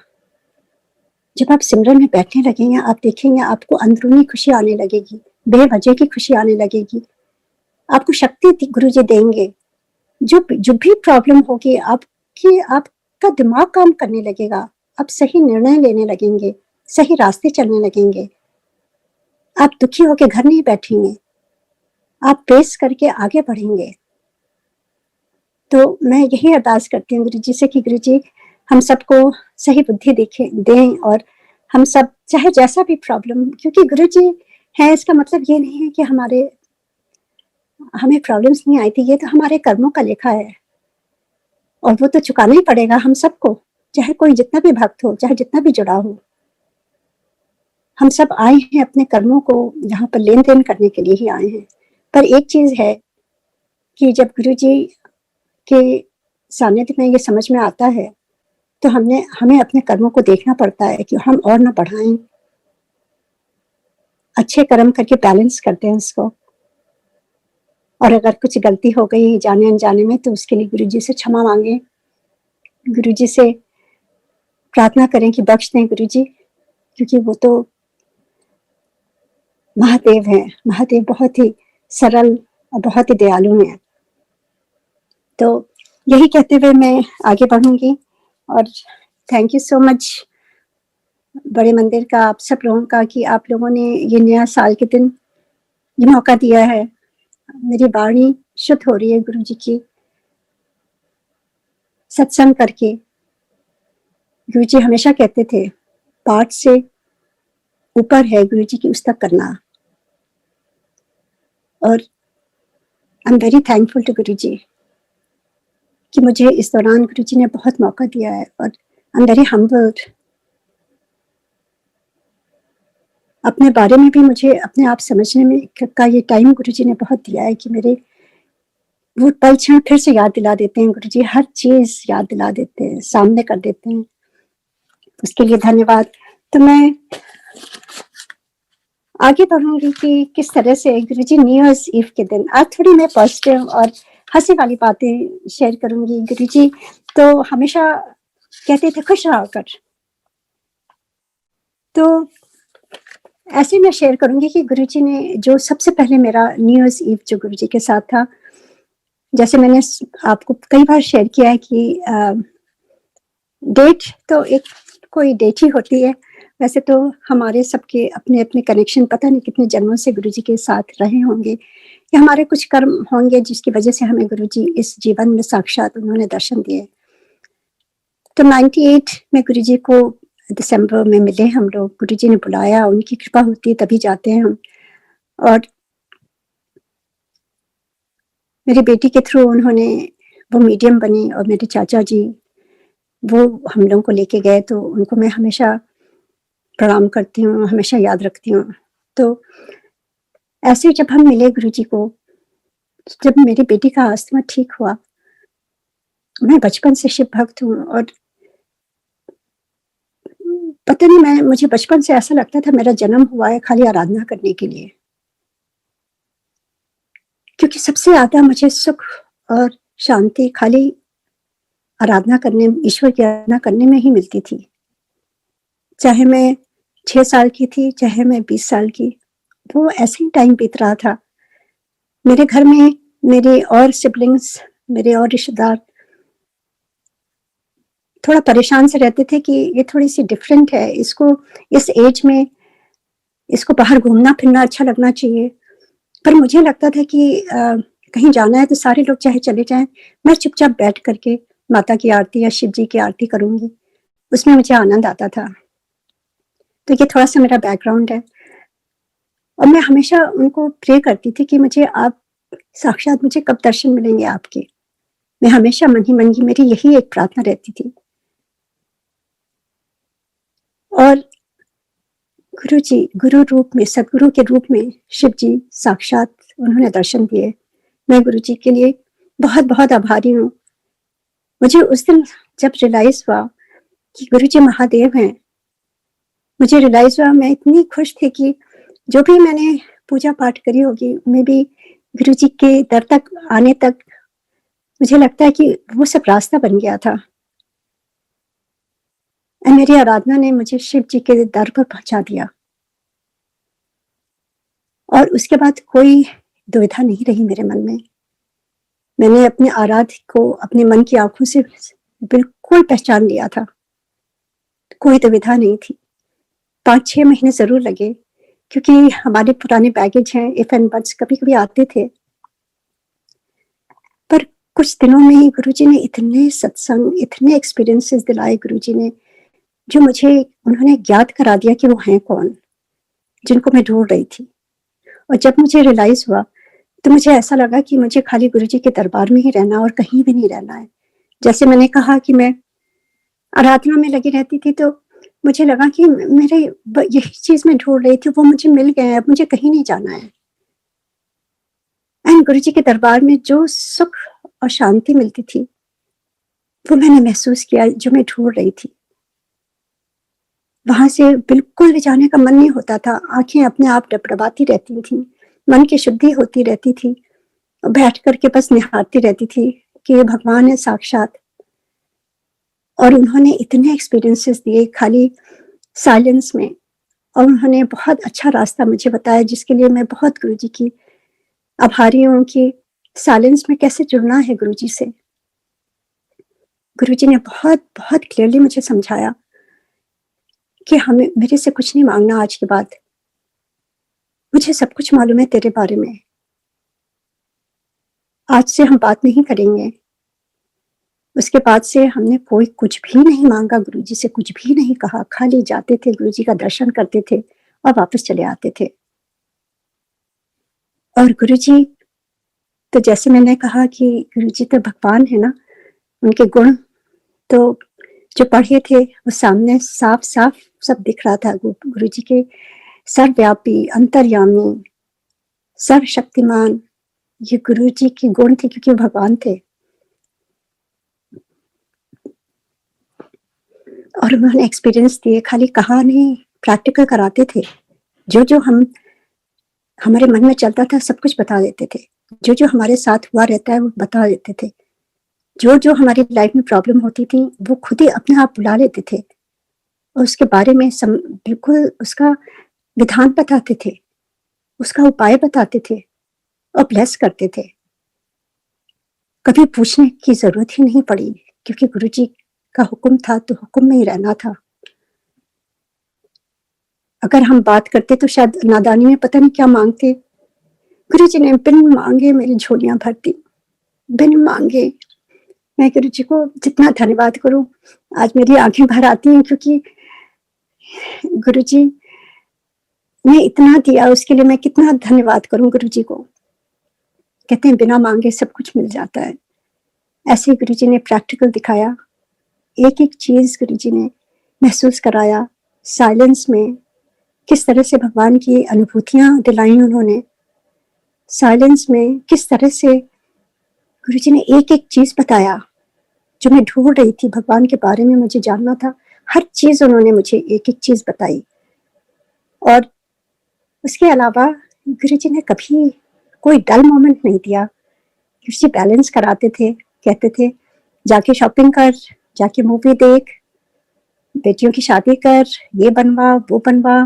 जब आप सिमरन में बैठने लगेंगे, आप देखेंगे आपको अंदरूनी खुशी आने लगेगी, बेवजह की खुशी आने लगेगी। आपको शक्ति गुरुजी देंगे। जो भी प्रॉब्लम होगी आपका दिमाग काम करने लगेगा, आप सही निर्णय लेने लगेंगे, सही रास्ते चलने लगेंगे। आप दुखी होकर घर नहीं बैठेंगे, आप पेश करके आगे बढ़ेंगे। तो मैं यही अरदास करती हूँ गुरुजी से कि गुरुजी हम सबको सही बुद्धि दें, और हम सब चाहे जैसा भी प्रॉब्लम, क्योंकि गुरुजी है इसका मतलब ये नहीं है कि हमें प्रॉब्लम्स नहीं आई थी, ये तो हमारे कर्मों का लेखा है और वो तो चुकाना ही पड़ेगा हम सबको, चाहे कोई जितना भी भक्त हो, चाहे जितना भी जुड़ा हो। हम सब आए हैं अपने कर्मों को यहाँ पर लेन देन करने के लिए ही आए हैं। पर एक चीज है कि जब गुरुजी के सानिध्य में ये समझ में आता है तो हमें अपने कर्मों को देखना पड़ता है कि हम और ना बढ़ाएं, अच्छे कर्म करके बैलेंस करते हैं उसको। और अगर कुछ गलती हो गई जाने अनजाने में तो उसके लिए गुरुजी से क्षमा मांगे, गुरुजी से प्रार्थना करें कि बख्श दें गुरुजी, क्योंकि वो तो महादेव हैं। महादेव बहुत ही सरल और बहुत ही दयालु हैं। तो यही कहते हुए मैं आगे बढ़ूंगी, और थैंक यू सो मच बड़े मंदिर का, आप सब लोगों का, कि आप लोगों ने ये नया साल के दिन ये मौका दिया है। मेरी वाणी शुद्ध हो रही है गुरुजी की सत्संग करके। गुरुजी हमेशा कहते थे पाठ से ऊपर है गुरुजी की उस तक करना, और I am very thankful to Guruji कि मुझे इस दौरान गुरुजी ने बहुत मौका दिया है, और आई एम वेरी हम्बल्ड। अपने बारे में भी मुझे अपने आप समझने में का ये टाइम गुरुजी ने बहुत दिया है कि मेरे वो पल क्षण फिर से याद दिला देते हैं गुरुजी, हर चीज याद दिला देते हैं, सामने कर देते हैं। उसके लिए धन्यवाद। तो मैं आगे बढ़ूंगी कि किस तरह से गुरुजी न्यू ईयर्स ईव के दिन आज थोड़ी मैं पॉजिटिव और हंसी वाली बातें शेयर करूंगी। गुरुजी तो हमेशा कहते थे खुश रहा कर, तो ऐसे मैं शेयर करूंगी कि गुरुजी ने जो सबसे पहले मेरा न्यू ईयर्स ईव जो गुरुजी के साथ था, जैसे मैंने आपको कई बार शेयर किया है कि डेट तो एक कोई डेट ही होती है। वैसे तो हमारे सबके अपने अपने कनेक्शन पता नहीं कितने जन्मों से गुरुजी के साथ रहे होंगे, या हमारे कुछ कर्म होंगे जिसकी वजह से हमें गुरुजी इस जीवन में साक्षात उन्होंने दर्शन दिए। तो 98 में गुरुजी को दिसंबर में मिले हम लोग, गुरुजी ने बुलाया, उनकी कृपा होती है तभी जाते हैं हम। और मेरी बेटी के थ्रू उन्होंने वो मीडियम बनी, और मेरे चाचा जी वो हम लोगों को लेके गए, तो उनको मैं हमेशा प्रणाम करती हूँ, हमेशा याद रखती हूँ। तो ऐसे जब हम मिले गुरुजी को, जब मेरी बेटी का अस्थमा ठीक हुआ, मैं बचपन से शिव भक्त हूँ, और पता नहीं मुझे बचपन से ऐसा लगता था मेरा जन्म हुआ है खाली आराधना करने के लिए, क्योंकि सबसे ज्यादा मुझे सुख और शांति खाली आराधना करने, ईश्वर की आराधना करने में ही मिलती थी। चाहे मैं 6 साल की थी, चाहे मैं 20 साल की, वो ऐसे ही टाइम बीत रहा था। मेरे घर में मेरे और सिबलिंग्स, मेरे और रिश्तेदार थोड़ा परेशान से रहते थे कि ये थोड़ी सी डिफरेंट है, इसको इस एज में इसको बाहर घूमना फिरना अच्छा लगना चाहिए। पर मुझे लगता था कि कहीं जाना है तो सारे लोग चाहे चले जाएं, मैं चुपचाप बैठ करके माता की आरती या शिव जी की आरती करूंगी, उसमें मुझे आनंद आता था। तो ये थोड़ा सा मेरा बैकग्राउंड है, और मैं हमेशा उनको प्रे करती थी कि मुझे आप साक्षात मुझे कब दर्शन मिलेंगे आपके। मैं हमेशा मन ही मन की मेरी यही एक प्रार्थना रहती थी। और गुरु जी गुरु रूप में, सदगुरु के रूप में शिव जी साक्षात उन्होंने दर्शन दिए। मैं गुरु जी के लिए बहुत बहुत आभारी हूँ। मुझे उस दिन जब रियलाइज हुआ कि गुरु जी महादेव हैं, मुझे रियलाइज हुआ, मैं इतनी खुश थी कि जो भी मैंने पूजा पाठ करी होगी, मैं भी गुरु जी के दर तक आने तक मुझे लगता है कि वो सब रास्ता बन गया था। और मेरी आराधना ने मुझे शिव जी के दर पर पहुंचा दिया। और उसके बाद कोई दुविधा नहीं रही मेरे मन में। मैंने अपने आराध्य को अपने मन की आंखों से बिल्कुल पहचान लिया था। कोई दुविधा नहीं थी। 5-6 महीने जरूर लगे, क्योंकि हमारे पुराने बैगेज हैं, इफ एंड बट्स कभी कभी आते थे। पर कुछ दिनों में ही गुरुजी ने इतने सत्संग, इतने एक्सपीरियंसेस दिलाए गुरुजी ने, जो मुझे उन्होंने ज्ञात करा दिया कि वो हैं कौन, जिनको मैं ढूंढ रही थी। और जब मुझे रियलाइज हुआ तो मुझे ऐसा लगा कि मुझे खाली गुरुजी के दरबार में ही रहना और कहीं भी नहीं रहना है। जैसे मैंने कहा कि मैं आराधना में लगी रहती थी, तो मुझे लगा कि मेरे यही चीज मैं ढूंढ रही थी, वो मुझे मिल गए, अब मुझे कहीं नहीं जाना है। एंड गुरुजी के दरबार में जो सुख और शांति मिलती थी, वो मैंने महसूस किया, जो मैं ढूंढ रही थी। वहां से बिल्कुल भी जाने का मन नहीं होता था। आंखें अपने आप डबडबाती रहती थी, मन की शुद्धि होती रहती थी, बैठ करके बस निहारती रहती थी कि ये भगवान है साक्षात। और उन्होंने इतने एक्सपीरियंसेस दिए खाली साइलेंस में, और उन्होंने बहुत अच्छा रास्ता मुझे बताया, जिसके लिए मैं बहुत गुरुजी की आभारी हूँ कि साइलेंस में कैसे जुड़ना है गुरुजी से। गुरुजी ने बहुत बहुत क्लियरली मुझे समझाया कि हमें मेरे से कुछ नहीं मांगना आज के बाद, मुझे सब कुछ मालूम है तेरे बारे में। आज से हम बात नहीं करेंगे। उसके बाद से हमने कोई कुछ भी नहीं मांगा, गुरुजी से कुछ भी नहीं कहा, खाली जाते थे, गुरुजी का दर्शन करते थे और वापस चले आते थे। और गुरुजी तो जैसे मैंने कहा कि गुरुजी तो भगवान है ना, उनके गुण तो जो पढ़े थे वो सामने साफ साफ सब दिख रहा था। गुरुजी के सर्वव्यापी, अंतर्यामी, सर्वशक्तिमान, ये गुरुजी के गुण थे, क्योंकि वो भगवान थे। और उन्होंने एक्सपीरियंस दिए, खाली कहा नहीं, प्रैक्टिकल कराते थे। जो जो हमारे मन में चलता था सब कुछ बता देते थे। जो जो हमारे साथ हुआ रहता है वो बता देते थे। जो जो हमारी लाइफ में प्रॉब्लम होती थी वो खुद ही अपने आप बुला लेते थे और उसके बारे में बिल्कुल उसका विधान बताते थे, उसका उपाय बताते थे और ब्लेस करते थे। कभी पूछने की जरूरत ही नहीं पड़ी, क्योंकि गुरुजी का हुक्म था तो हुक्म में ही रहना था। अगर हम बात करते तो शायद नादानी में पता नहीं क्या मांगते। गुरुजी ने बिन मांगे मेरी झोलियां भरती, बिन मांगे। मैं गुरुजी को जितना धन्यवाद करूं, आज मेरी आंखें भर आती हैं, क्योंकि गुरुजी ने इतना दिया, उसके लिए मैं कितना धन्यवाद करूं गुरुजी को। कहते हैं बिना मांगे सब कुछ मिल जाता है। ऐसे गुरुजी ने प्रैक्टिकल दिखाया, एक एक चीज गुरुजी ने महसूस कराया। साइलेंस में किस तरह से भगवान की अनुभूतियां दिलाई उन्होंने, साइलेंस में किस तरह से गुरुजी ने एक एक चीज बताया जो मैं ढूंढ रही थी। भगवान के बारे में मुझे जानना था, हर चीज उन्होंने मुझे एक एक चीज बताई। और उसके अलावा गुरुजी ने कभी कोई डल मोमेंट नहीं दिया। गुरुजी बैलेंस कराते थे, कहते थे जाके शॉपिंग कर, जाके मूवी देख, बेटियों की शादी कर, ये बनवा वो बनवा,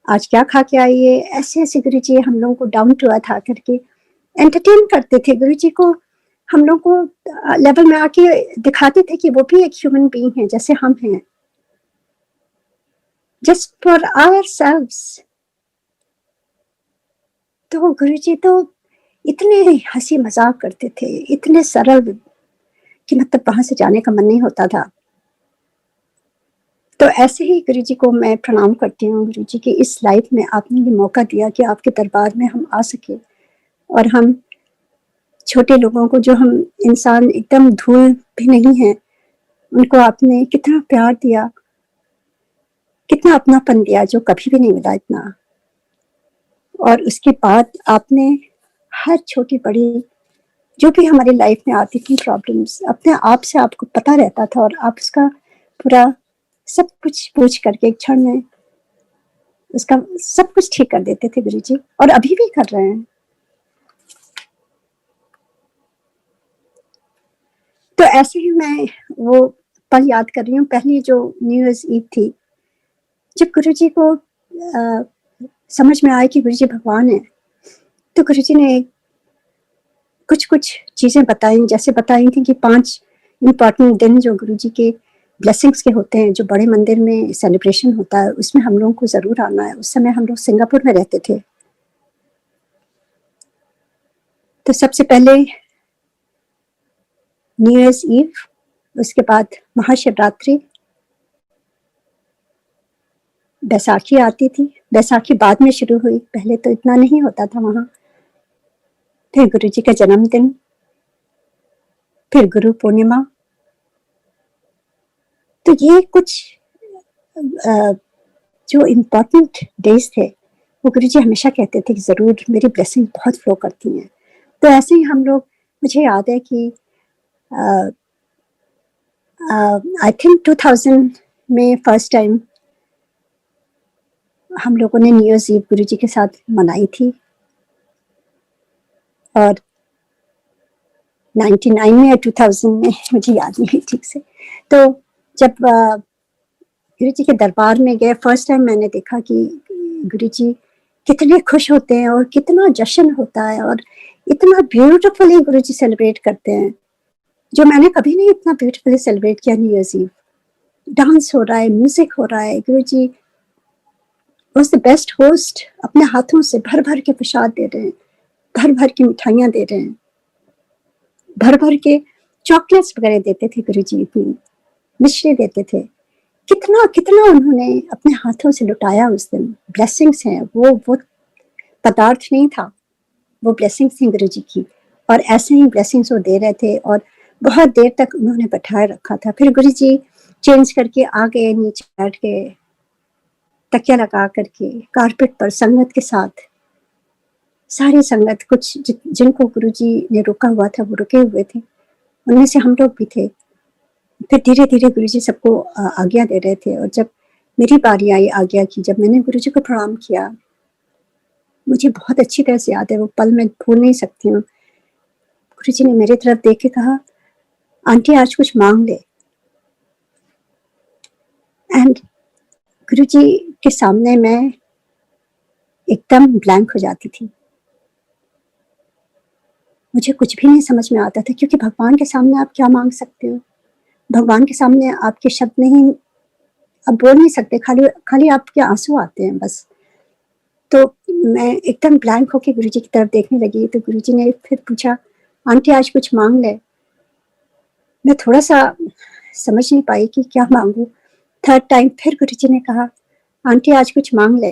आज क्या खा के आई है। ऐसे ऐसे गुरुजी हम लोगों को डाउन टू अर्थ आकर के एंटरटेन करते थे। गुरुजी को हम लोग को लेवल में आके दिखाते थे कि वो भी एक ह्यूमन बीइंग है जैसे हम हैं, जस्ट फॉर आवरसेल्व्स। तो गुरुजी तो इतने हंसी मजाक करते थे, इतने सरल कि मतलब वहां से जाने का मन नहीं होता था। तो ऐसे ही गुरुजी को मैं प्रणाम करती हूँ। गुरुजी की इस लाइफ में आपने ये मौका दिया कि आपके दरबार में हम आ सके और हम छोटे लोगों को, जो हम इंसान एकदम धूल भी नहीं है, उनको आपने कितना प्यार दिया, कितना अपनापन दिया जो कभी भी नहीं मिला इतना। और उसके बाद आपने हर छोटी बड़ी जो भी हमारी लाइफ में आती थी प्रॉब्लम्स, अपने आप से आपको पता रहता था और आप उसका पूरा सब कुछ पूछ करके एक क्षण में उसका सब कुछ ठीक कर देते थे गुरुजी, और अभी भी कर रहे हैं। तो ऐसे ही मैं वो पल याद कर रही हूँ, पहली जो न्यू ईयर्स ईव थी, जब गुरुजी को समझ में आया कि गुरुजी भगवान है, तो गुरुजी ने कुछ कुछ चीजें बताई, जैसे बताई थी कि 5 इम्पॉर्टेंट दिन जो गुरुजी के ब्लेसिंग्स के होते हैं, जो बड़े मंदिर में सेलिब्रेशन होता है, उसमें हम लोगों को जरूर आना है। उस समय हम लोग सिंगापुर में रहते थे। तो सबसे पहले न्यू ईयर्स ईव, उसके बाद महाशिवरात्रि, बैसाखी आती थी। बैसाखी बाद में शुरू हुई, पहले तो इतना नहीं होता था वहां। फिर गुरुजी का जन्मदिन, फिर गुरु पूर्णिमा। तो ये कुछ जो इम्पोर्टेंट डेज थे, वो गुरुजी हमेशा कहते थे कि जरूर मेरी ब्लेसिंग बहुत फ्लो करती हैं। तो ऐसे ही हम लोग, मुझे याद है कि आई थिंक 2000 में फर्स्ट टाइम हम लोगों ने न्यू ईयर्स ईव गुरुजी के साथ मनाई थी, और 99 में या 2000 में, मुझे याद नहीं ठीक से। तो जब गुरुजी के दरबार में गए, फर्स्ट टाइम मैंने देखा कि गुरुजी कितने खुश होते हैं और कितना जश्न होता है, और इतना ब्यूटीफुली गुरुजी सेलिब्रेट करते हैं, जो मैंने कभी नहीं इतना ब्यूटीफुली सेलिब्रेट किया न्यू ईयर्स ईव। डांस हो रहा है, म्यूजिक हो रहा है, गुरुजी वाज द बेस्ट होस्ट। अपने हाथों से भर भर के प्रसाद दे रहे हैं, भर भर की मिठाइयां दे रहे हैं, भर भर के चॉकलेट्स वगैरह देते थे गुरुजी, इतनी मिश्री देते थे। कितना कितना उन्होंने अपने हाथों से लुटाया उस दिन। ब्लेसिंग्स हैं वो पदार्थ नहीं था, वो ब्लेसिंग्स थी गुरुजी की, और ऐसे ही ब्लेसिंग्स वो दे रहे थे, और बहुत देर तक उन्होंने बैठाए रखा था। फिर गुरुजी चेंज करके आ गए, नीचे बैठ के तकिया लगा करके कारपेट पर संगत के साथ, सारी संगत, कुछ जिनको गुरुजी ने रोका हुआ था वो रुके हुए थे, उनमें से हम लोग भी थे। फिर धीरे धीरे गुरुजी सबको आज्ञा दे रहे थे, और जब मेरी बारी आई आज्ञा की, जब मैंने गुरुजी को प्रणाम किया, मुझे बहुत अच्छी तरह से याद है, वो पल मैं भूल नहीं सकती हूँ। गुरुजी ने मेरे तरफ देख के कहा, आंटी आज कुछ मांग ले। एंड गुरुजी के सामने मैं एकदम ब्लैंक हो जाती थी, मुझे कुछ भी नहीं समझ में आता था, क्योंकि भगवान के सामने आप क्या मांग सकते हो? भगवान के सामने आपके शब्द नहीं, आप बोल नहीं सकते, खाली आपके आंसू आते हैं बस। तो मैं एकदम ब्लैंक होके गुरुजी की तरफ देखने लगी। तो गुरुजी ने फिर पूछा, आंटी आज कुछ मांग ले। मैं थोड़ा सा समझ नहीं पाई कि क्या मांगू। थर्ड टाइम फिर गुरुजी ने कहा, आंटी आज कुछ मांग ले।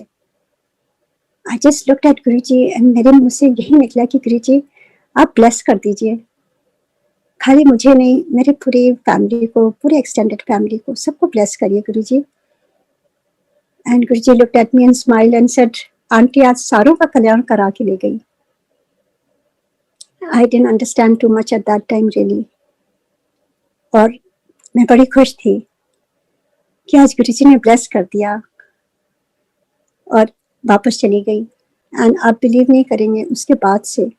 I just looked at Guruji, and मेरे मुंह से यही निकला कि गुरुजी आप ब्लेस कर दीजिए, खाली मुझे नहीं, मेरे पूरी फैमिली को, पूरे एक्सटेंडेड फैमिली को, सबको ब्लेस करिए Guruji. And Guruji looked at me and smiled and said, aunty आज सारों का कल्याण करा के ले गई। I didn't understand too much at that time really, और मैं बड़ी खुश थी कि आज गुरुजी ने ब्लेस कर दिया, और वापस चली गई। एंड आप बिलीव नहीं करेंगे, उसके बाद से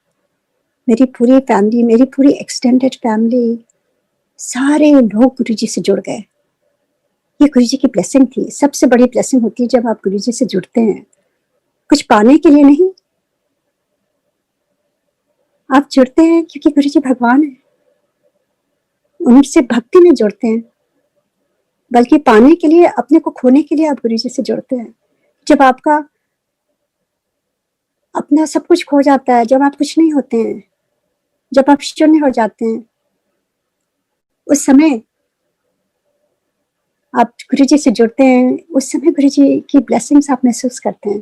मेरी पूरी फैमिली, मेरी पूरी एक्सटेंडेड फैमिली, सारे लोग गुरुजी से जुड़ गए। ये गुरुजी की ब्लेसिंग थी। सबसे बड़ी ब्लेसिंग होती है जब आप गुरुजी से जुड़ते हैं, कुछ पाने के लिए नहीं, आप जुड़ते हैं क्योंकि गुरुजी भगवान है, उनसे भक्ति में जुड़ते हैं, बल्कि पाने के लिए, अपने को खोने के लिए आप गुरुजी से जुड़ते हैं। जब आपका अपना सब कुछ खो जाता है, जब आप कुछ नहीं होते हैं, जब आप शून्य हो जाते हैं, उस समय आप गुरुजी से जुड़ते हैं, उस समय गुरुजी की ब्लेसिंग्स आप महसूस करते हैं।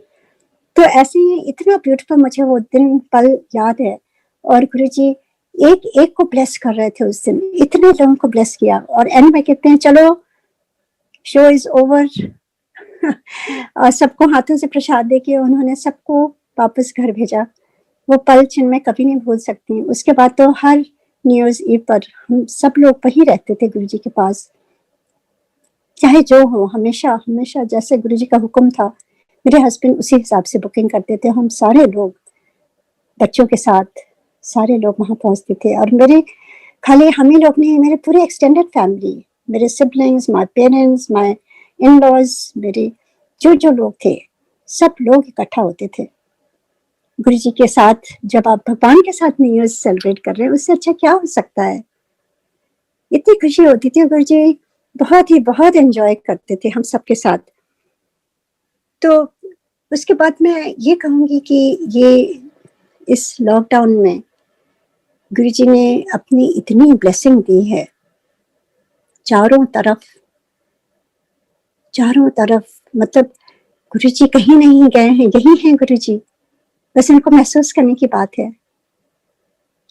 तो ऐसे ही इतना ब्यूटीफुल मुझे वो दिन पल याद है। और गुरुजी एक एक को ब्लेस कर रहे थे उस दिन, इतने लोगों को ब्लेस किया। और एंड में कहते हैं चलो शो इज ओवर और सबको हाथों से प्रसाद देके उन्होंने सबको वापस घर भेजा। वो पल क्षण मैं कभी नहीं भूल सकती। उसके बाद तो हर न्यूज़ ईव पर हम सब लोग वही रहते थे गुरुजी के पास, चाहे जो हो, हमेशा हमेशा जैसे गुरुजी का हुक्म था मेरे हस्बैंड उसी हिसाब से बुकिंग करते थे। हम सारे लोग बच्चों के साथ सारे लोग वहां पहुंचते थे। और मेरे खाली हम ही लोग नहीं, मेरे पूरे एक्सटेंडेड फैमिली, मेरे siblings, my parents, my in laws, मेरे जो जो लोग थे सब लोग इकट्ठा होते थे गुरुजी के साथ। जब आप भगवान के साथ न्यू ईयर सेलिब्रेट कर रहे हैं उससे अच्छा क्या हो सकता है। इतनी खुशी होती थी। गुरुजी बहुत एंजॉय करते थे हम सबके साथ। तो उसके बाद मैं ये कहूंगी कि ये इस लॉकडाउन में गुरुजी ने अपनी इतनी ब्लेसिंग दी है चारों तरफ। मतलब गुरुजी कहीं नहीं गए हैं, यही हैं गुरुजी, बस इनको महसूस करने की बात है।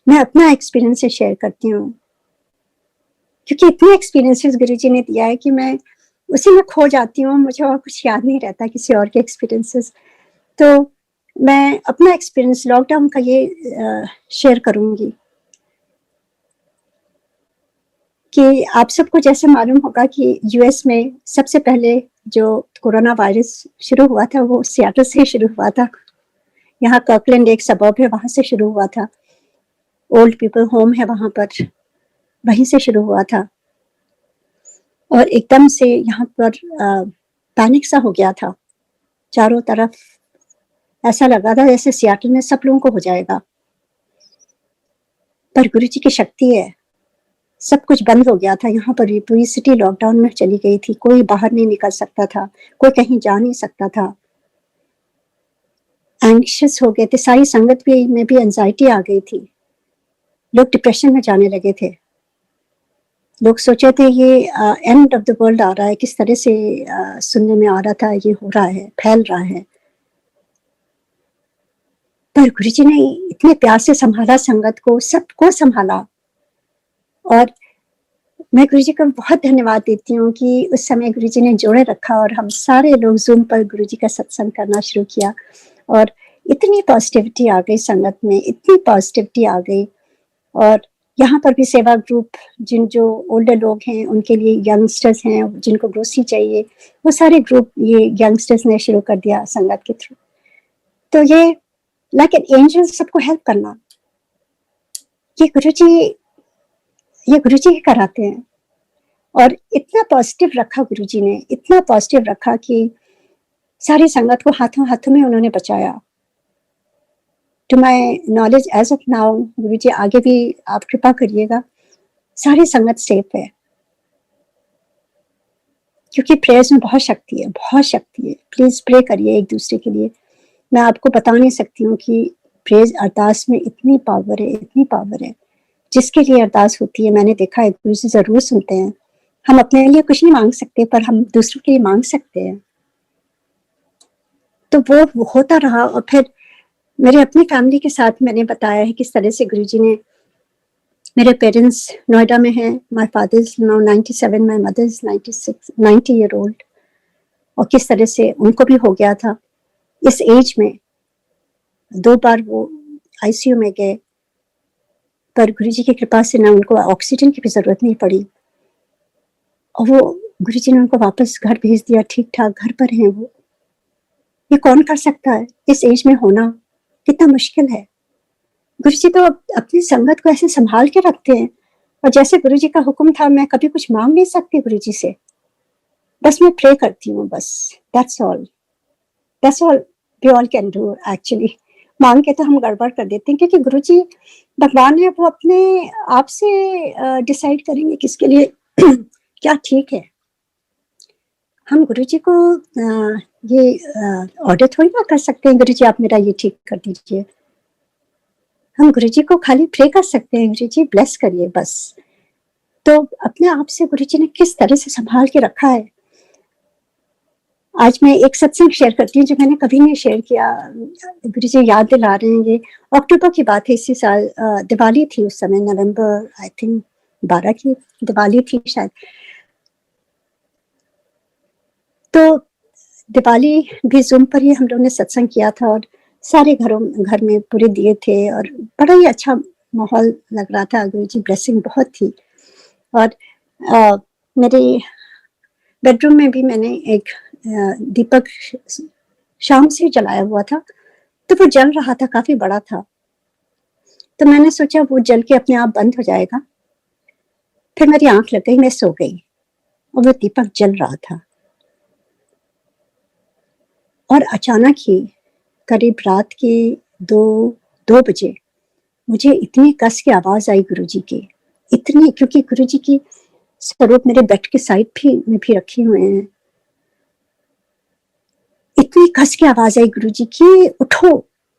मैं अपना एक्सपीरियंस से शेयर करती हूँ क्योंकि इतने एक्सपीरियंसेस गुरुजी ने दिया है कि मैं उसी में खो जाती हूँ, मुझे और कुछ याद नहीं रहता किसी और के एक्सपीरियंसेस। तो मैं अपना एक्सपीरियंस लॉकडाउन का ये शेयर करूंगी कि आप सबको जैसे मालूम होगा कि यूएस में सबसे पहले जो कोरोना वायरस शुरू हुआ था वो सियाटल से शुरू हुआ था। यहाँ कर्कलैंड एक सबब है, वहां से शुरू हुआ था। ओल्ड पीपल होम है वहां पर, वहीं से शुरू हुआ था। और एकदम से यहाँ पर पैनिक सा हो गया था चारों तरफ। ऐसा लगा था जैसे सियाटल में सब लोगों को हो जाएगा, पर गुरुजी की शक्ति है, सब कुछ बंद हो गया था। यहाँ पर पूरी सिटी लॉकडाउन में चली गई थी, कोई बाहर नहीं निकल सकता था, कोई कहीं जा नहीं सकता था। एंग्शियस हो गए थे, सारी संगत में भी एंजाइटी आ गई थी, लोग डिप्रेशन में जाने लगे थे। लोग सोचे थे ये एंड ऑफ द वर्ल्ड आ रहा है, किस तरह से सुनने में आ रहा था ये हो रहा है, फैल रहा है। पर गुरुजी ने इतने प्यार से संभाला संगत को, सबको संभाला। और मैं गुरुजी को बहुत धन्यवाद देती हूँ कि उस समय गुरुजी ने जोड़े रखा और हम सारे लोग जूम पर गुरुजी का सत्संग करना शुरू किया। और इतनी पॉजिटिविटी आ गई संगत में, इतनी पॉजिटिविटी आ गई। और यहाँ पर भी सेवा ग्रुप, जो ओल्डर लोग हैं उनके लिए, यंगस्टर्स हैं जिनको ग्रोसरी चाहिए, वो सारे ग्रुप ये यंगस्टर्स ने शुरू कर दिया संगत के थ्रू। तो ये लाइक एन एंजल सबको हेल्प करना, ये गुरुजी ही कराते हैं। और इतना पॉजिटिव रखा गुरुजी ने, इतना पॉजिटिव रखा कि सारी संगत को हाथों हाथों में उन्होंने बचाया। To my knowledge as of now, Guruji आगे भी आप कृपा करिएगा, सारी संगत सेफ है क्योंकि प्रेयर्स में बहुत शक्ति है, बहुत शक्ति है। प्लीज प्रे करिए एक दूसरे के लिए। मैं आपको बता नहीं सकती हूँ कि प्रेज अरदास में इतनी पावर है, इतनी पावर है। जिसके लिए अरदास होती है, मैंने देखा है गुरुजी जरूर सुनते हैं। हम अपने लिए कुछ नहीं मांग सकते पर हम दूसरों के लिए मांग सकते हैं। तो वो होता रहा। और फिर मेरे अपनी फैमिली के साथ मैंने बताया है किस तरह से गुरुजी ने, मेरे पेरेंट्स नोएडा में हैं, my father is now 97, my mother is 90 year old, और किस तरह से उनको भी हो गया था इस एज में। 2 बार वो आईसीयू में गए, पर गुरुजी की कृपा से ना उनको ऑक्सीजन की भी जरूरत नहीं पड़ी, और वो गुरुजी ने उनको वापस घर भेज दिया, ठीक ठाक घर पर हैं वो। ये कौन कर सकता है इस एज में होना, कितना मुश्किल है। गुरुजी तो अपनी संगत को ऐसे संभाल के रखते हैं। और जैसे गुरुजी का हुक्म था, मैं कभी कुछ मांग नहीं सकती गुरुजी से, बस मैं प्रे करती हूँ, बस that's all we all can do actually. मांग के तो हम गड़बड़ कर देते हैं, क्योंकि गुरुजी भगवान है, वो अपने आप से डिसाइड करेंगे किसके लिए क्या ठीक है। हम गुरुजी को ये ऑर्डर थोड़ी ना कर सकते हैं, गुरुजी आप मेरा ये ठीक कर दीजिए। हम गुरुजी को खाली प्रे कर सकते हैं, गुरुजी ब्लेस करिए बस। तो अपने आप से गुरुजी ने किस तरह से संभाल के रखा है। आज मैं एक सत्संग शेयर करती हूँ जो मैंने कभी नहीं शेयर किया। गुरु जी याद दिला रहे हैं, ये अक्टूबर की बात है, इसी साल दिवाली थी उस समय, नवंबर आई थिंक 12 की दिवाली थी शायद। तो दिवाली भी जूम पर ही हम लोगों ने सत्संग किया था और सारे घर में पूरे दिए थे और बड़ा ही अच्छा माहौल लग रहा था। गुरु जी ब्लेसिंग बहुत थी। और मेरे बेडरूम में भी मैंने एक दीपक शाम से जलाया हुआ था, तो वो जल रहा था, काफी बड़ा था। तो मैंने सोचा वो जल के अपने आप बंद हो जाएगा। फिर मेरी आंख लग गई, मैं सो गई और वो दीपक जल रहा था। और अचानक ही करीब रात के 2 बजे मुझे इतनी कस की आवाज आई गुरुजी की, इतनी, क्योंकि गुरुजी की स्वरूप मेरे बेड के साइड में भी रखे हुए हैं। इतनी कस की आवाज आई गुरुजी की, उठो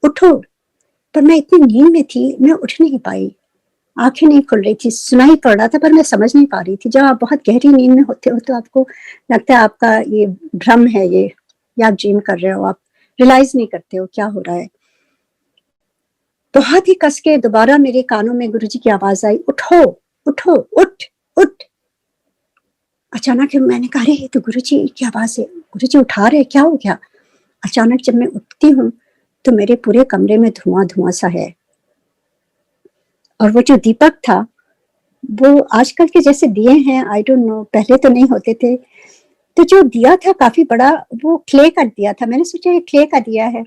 उठो। पर मैं इतनी नींद में थी, मैं उठ नहीं पाई, आंखें नहीं खुल रही थी, सुनाई पड़ रहा था पर मैं समझ नहीं पा रही थी। जब आप बहुत गहरी नींद में होते हो तो आपको लगता है आपका ये भ्रम है, ये या आप ड्रीम कर रहे हो, आप रियलाइज नहीं करते हो क्या हो रहा है। बहुत ही कस के दोबारा मेरे कानों में गुरुजी की आवाज आई, उठो उठो, उठ उठ। अचानक मैंने कहा, अरे तो गुरुजी की आवाज है, गुरुजी उठा रहे, क्या हो गया। अचानक जब मैं उठती हूँ तो मेरे पूरे कमरे में धुआं सा है। और वो जो दीपक था वो आजकल के जैसे दिए हैं, आई डोंट नो, पहले तो नहीं होते थे। तो जो दिया था काफी बड़ा, वो क्ले का दिया था। मैंने सोचा ये क्ले का दिया है,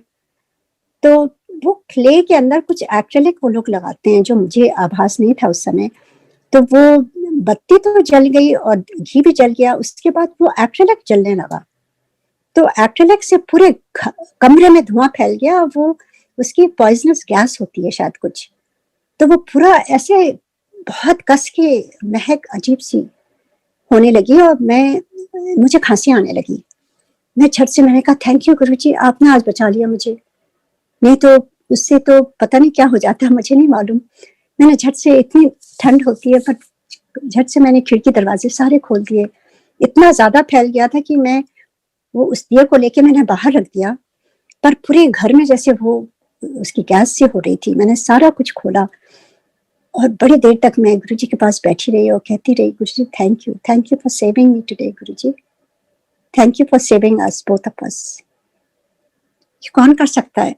तो वो क्ले के अंदर कुछ एक्रेलिक वो लोग लगाते हैं, जो मुझे आभास नहीं था उस समय। तो वो बत्ती तो जल गई और घी भी जल गया, उसके बाद वो एक्रेलिक जलने लगा। तो एक्रेलिक से पूरे कमरे में धुआं फैल गया। वो उसकी पॉइजनस गैस होती है शायद कुछ, तो वो पूरा ऐसे बहुत कस के महक अजीब सी होने लगी और मुझे खांसी आने लगी। मैं झट से मैंने कहा, थैंक यू गुरुजी, आपने आज बचा लिया मुझे, नहीं तो उससे तो पता नहीं क्या हो जाता, मुझे नहीं मालूम। मैंने झट से, इतनी ठंड होती है, पर झट से मैंने खिड़की दरवाजे सारे खोल दिए। इतना ज्यादा फैल गया था कि मैं वो उस दिए को लेके मैंने बाहर रख दिया, पर पूरे घर में जैसे वो उसकी गैस सी हो रही थी। मैंने सारा कुछ खोला और बड़ी देर तक मैं गुरुजी के पास बैठी रही और कहती रही, Guruji thank you for saving me today, Guruji thank you for saving us, both of us. कौन कर सकता है?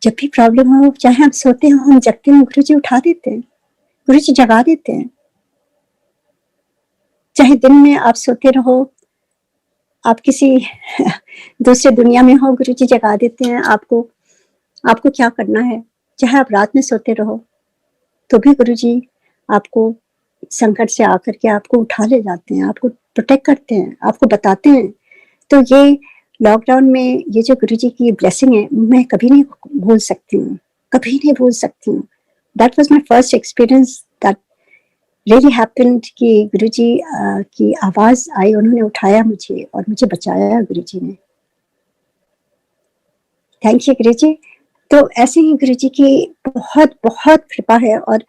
जब भी प्रॉब्लम हो, चाहे हम सोते हो, हम जगते हो, गुरुजी उठा देते हैं, गुरुजी जगा देते हैं। चाहे दिन में आप सोते रहो, आप किसी दूसरे दुनिया में हो, गुरुजी जगा देते हैं आपको क्या करना है। चाहे आप रात में सोते रहो तो भी गुरुजी आपको संकट से आकर के आपको उठा ले जाते हैं, आपको प्रोटेक्ट करते हैं, आपको बताते हैं। तो ये लॉकडाउन में ये जो गुरुजी की ब्लेसिंग है, मैं कभी नहीं भूल सकती हूँ, कभी नहीं भूल सकती हूँ। That was my first experience that really happened कि गुरुजी की आवाज आई, उन्होंने उठाया मुझे और मुझे बचाया गुरुजी ने। थैंक यू गुरुजी। तो ऐसे ही गुरुजी की बहुत बहुत कृपा है और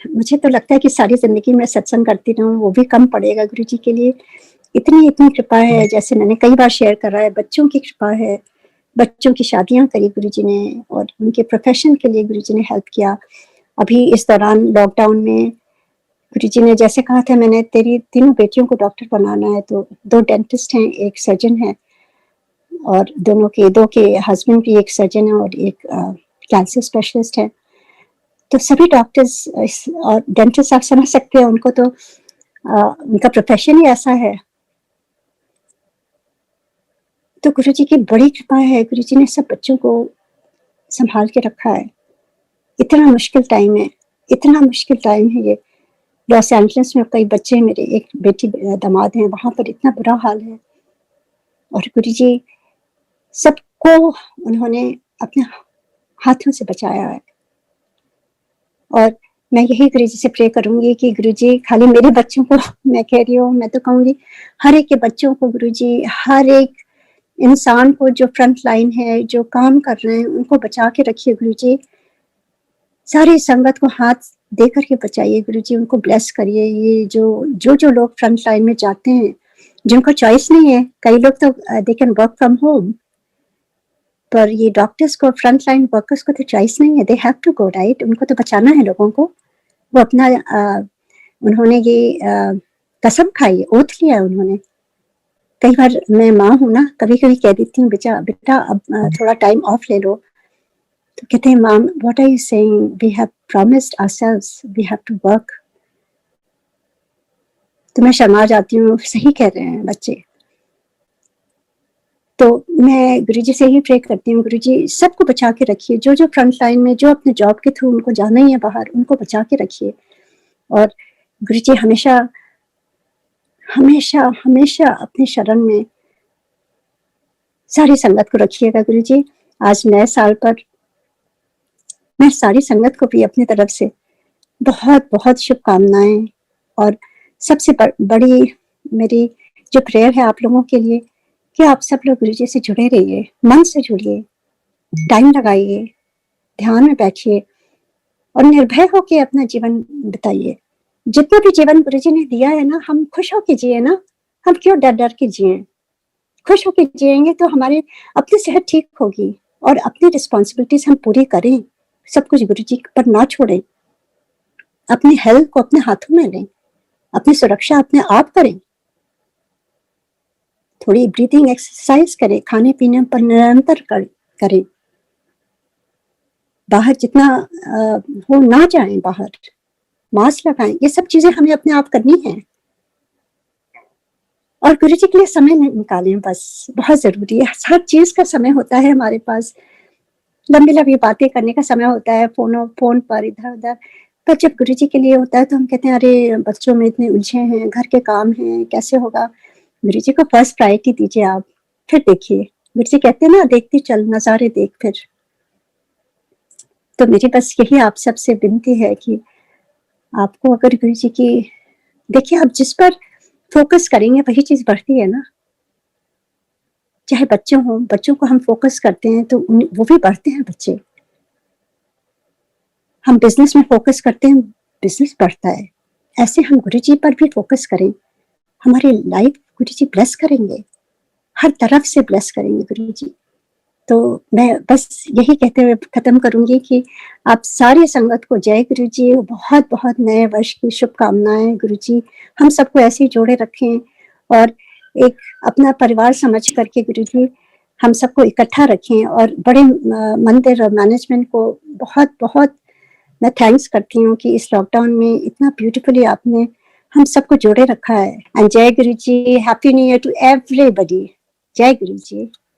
मुझे तो लगता है कि सारी जिंदगी में सत्संग करती रहूं, वो भी कम पड़ेगा गुरुजी के लिए। इतनी कृपा है, जैसे मैंने कई बार शेयर करा है, बच्चों की कृपा है, बच्चों की शादियां करी गुरुजी ने और उनके प्रोफेशन के लिए गुरुजी ने हेल्प किया। अभी इस दौरान लॉकडाउन में गुरुजी ने जैसे कहा था, मैंने तेरी तीनों बेटियों को डॉक्टर बनाना है, तो 2 डेंटिस्ट हैं, एक सर्जन है और दो के हस्बैंड भी एक सर्जन है और एक कैंसर स्पेशलिस्ट है। तो सभी डॉक्टर्स और डेंटिस्ट, आप समझ सकते हैं, उनको तो उनका प्रोफेशन ही ऐसा है। तो गुरुजी की बड़ी कृपा है, गुरुजी ने सब बच्चों को संभाल के रखा है। इतना मुश्किल टाइम है, इतना मुश्किल टाइम है ये। लॉस एंजलिस में कई बच्चे, मेरे एक बेटी दामाद हैं, वहां पर इतना बुरा हाल है और गुरुजी सबको उन्होंने अपने हाथों से बचाया है। और मैं यही गुरुजी से प्रे करूंगी कि गुरुजी खाली मेरे बच्चों को, मैं कह रही हूँ, मैं तो कहूंगी हर एक के बच्चों को गुरुजी, हर एक इंसान को जो फ्रंट लाइन है, जो काम कर रहे हैं, उनको बचा के रखिए गुरुजी। सारी संगत को हाथ दे करके बचाइए गुरुजी, उनको ब्लेस करिए। ये जो लोग फ्रंट लाइन में जाते हैं, जिनको चॉइस नहीं है, कई लोग तो they can work from home, पर ये डॉक्टर्स को, फ्रंट लाइन वर्कर्स को तो चॉइस नहीं है, they have to go, right. उनको तो बचाना है लोगों को। वो अपना उन्होंने ये कसम खाई है, ओथ लिया है उन्होंने। कई बार मैं माँ हूँ ना, कभी कभी कह देती हूँ बेटा अब थोड़ा टाइम ऑफ ले लो, तो कहते हैं mom what are you saying, we have promised ourselves, we have to work. तो मैं शर्मा जाती हूँ, सही कह रहे हैं बच्चे। तो मैं गुरुजी से ही प्रे करती हूँ, गुरुजी सबको बचा के रखिए, जो फ्रंट लाइन में, जो अपने जॉब के थ्रू उनको जाना ही है बाहर, उनको बचा के रखिए। और गुरुजी हमेशा हमेशा हमेशा अपने शरण में सारी संगत को रखिएगा गुरुजी। आज नए साल पर मैं सारी संगत को भी अपनी तरफ से बहुत बहुत शुभकामनाएं, और सबसे बड़ी मेरी जो प्रेयर है आप लोगों के लिए कि आप सब लोग गुरुजी से जुड़े रहिए, मन से जुड़िए, टाइम लगाइए, ध्यान में बैठिए और निर्भय होकर अपना जीवन बिताइए। जितना भी जीवन गुरुजी ने दिया है ना, हम खुश होकर जिए ना, हम क्यों डर डर के जिए। खुश होकर जिएंगे तो हमारे अपनी सेहत ठीक होगी और अपनी रिस्पॉन्सिबिलिटीज हम पूरी करें, सब कुछ गुरुजी पर ना छोड़ें, अपनी हेल्थ को अपने हाथों में लें, अपनी सुरक्षा अपने आप करें, थोड़ी ब्रीथिंग एक्सरसाइज करें, खाने पीने पर निरंतर करें, बाहर जितना हो ना जाएं, बाहर मास्क लगाएं। ये सब चीजें हमें अपने आप करनी है और गुरुजी के लिए समय निकालें, बस बहुत जरूरी है। हर चीज का समय होता है हमारे पास, लंबी लंबी बातें करने का समय होता है फोन पर इधर उधर, पर जब गुरुजी के लिए होता है तो हम कहते हैं अरे बच्चों में इतने उलझे हैं, घर के काम हैं, कैसे होगा। गुरुजी को फर्स्ट प्रायोरिटी दीजिए आप, फिर देखिए। गुरुजी कहते हैं ना, देखती चल नजारे देख फिर। तो मेरी बस यही आप सबसे विनती है कि आपको अगर गुरुजी की, देखिए आप जिस पर फोकस करेंगे वही चीज बढ़ती है ना। चाहे बच्चों हो, बच्चों को हम फोकस करते हैं तो वो भी बढ़ते हैं बच्चे। हम बिजनेस में फोकस करते हैं, बिजनेस बढ़ता है। ऐसे हम गुरुजी पर भी फोकस करें, हमारी लाइफ गुरुजी ब्लेस करेंगे, हर तरफ से ब्लेस करेंगे गुरुजी। तो मैं बस यही कहते हुए खत्म करूंगी कि आप सारी संगत को जय गुरुजी, बहुत बहुत नए वर्ष की शुभकामनाएं। गुरुजी हम सबको ऐसे ही जोड़े रखें और एक अपना परिवार समझ करके गुरुजी हम सबको इकट्ठा रखें। और बड़े मंदिर और मैनेजमेंट को बहुत बहुत मैं थैंक्स करती हूँ कि इस लॉकडाउन में इतना ब्यूटीफुली आपने हम सबको जोड़े रखा है। एंड जय Guruji, happy new year to everybody. जय गुरुजी।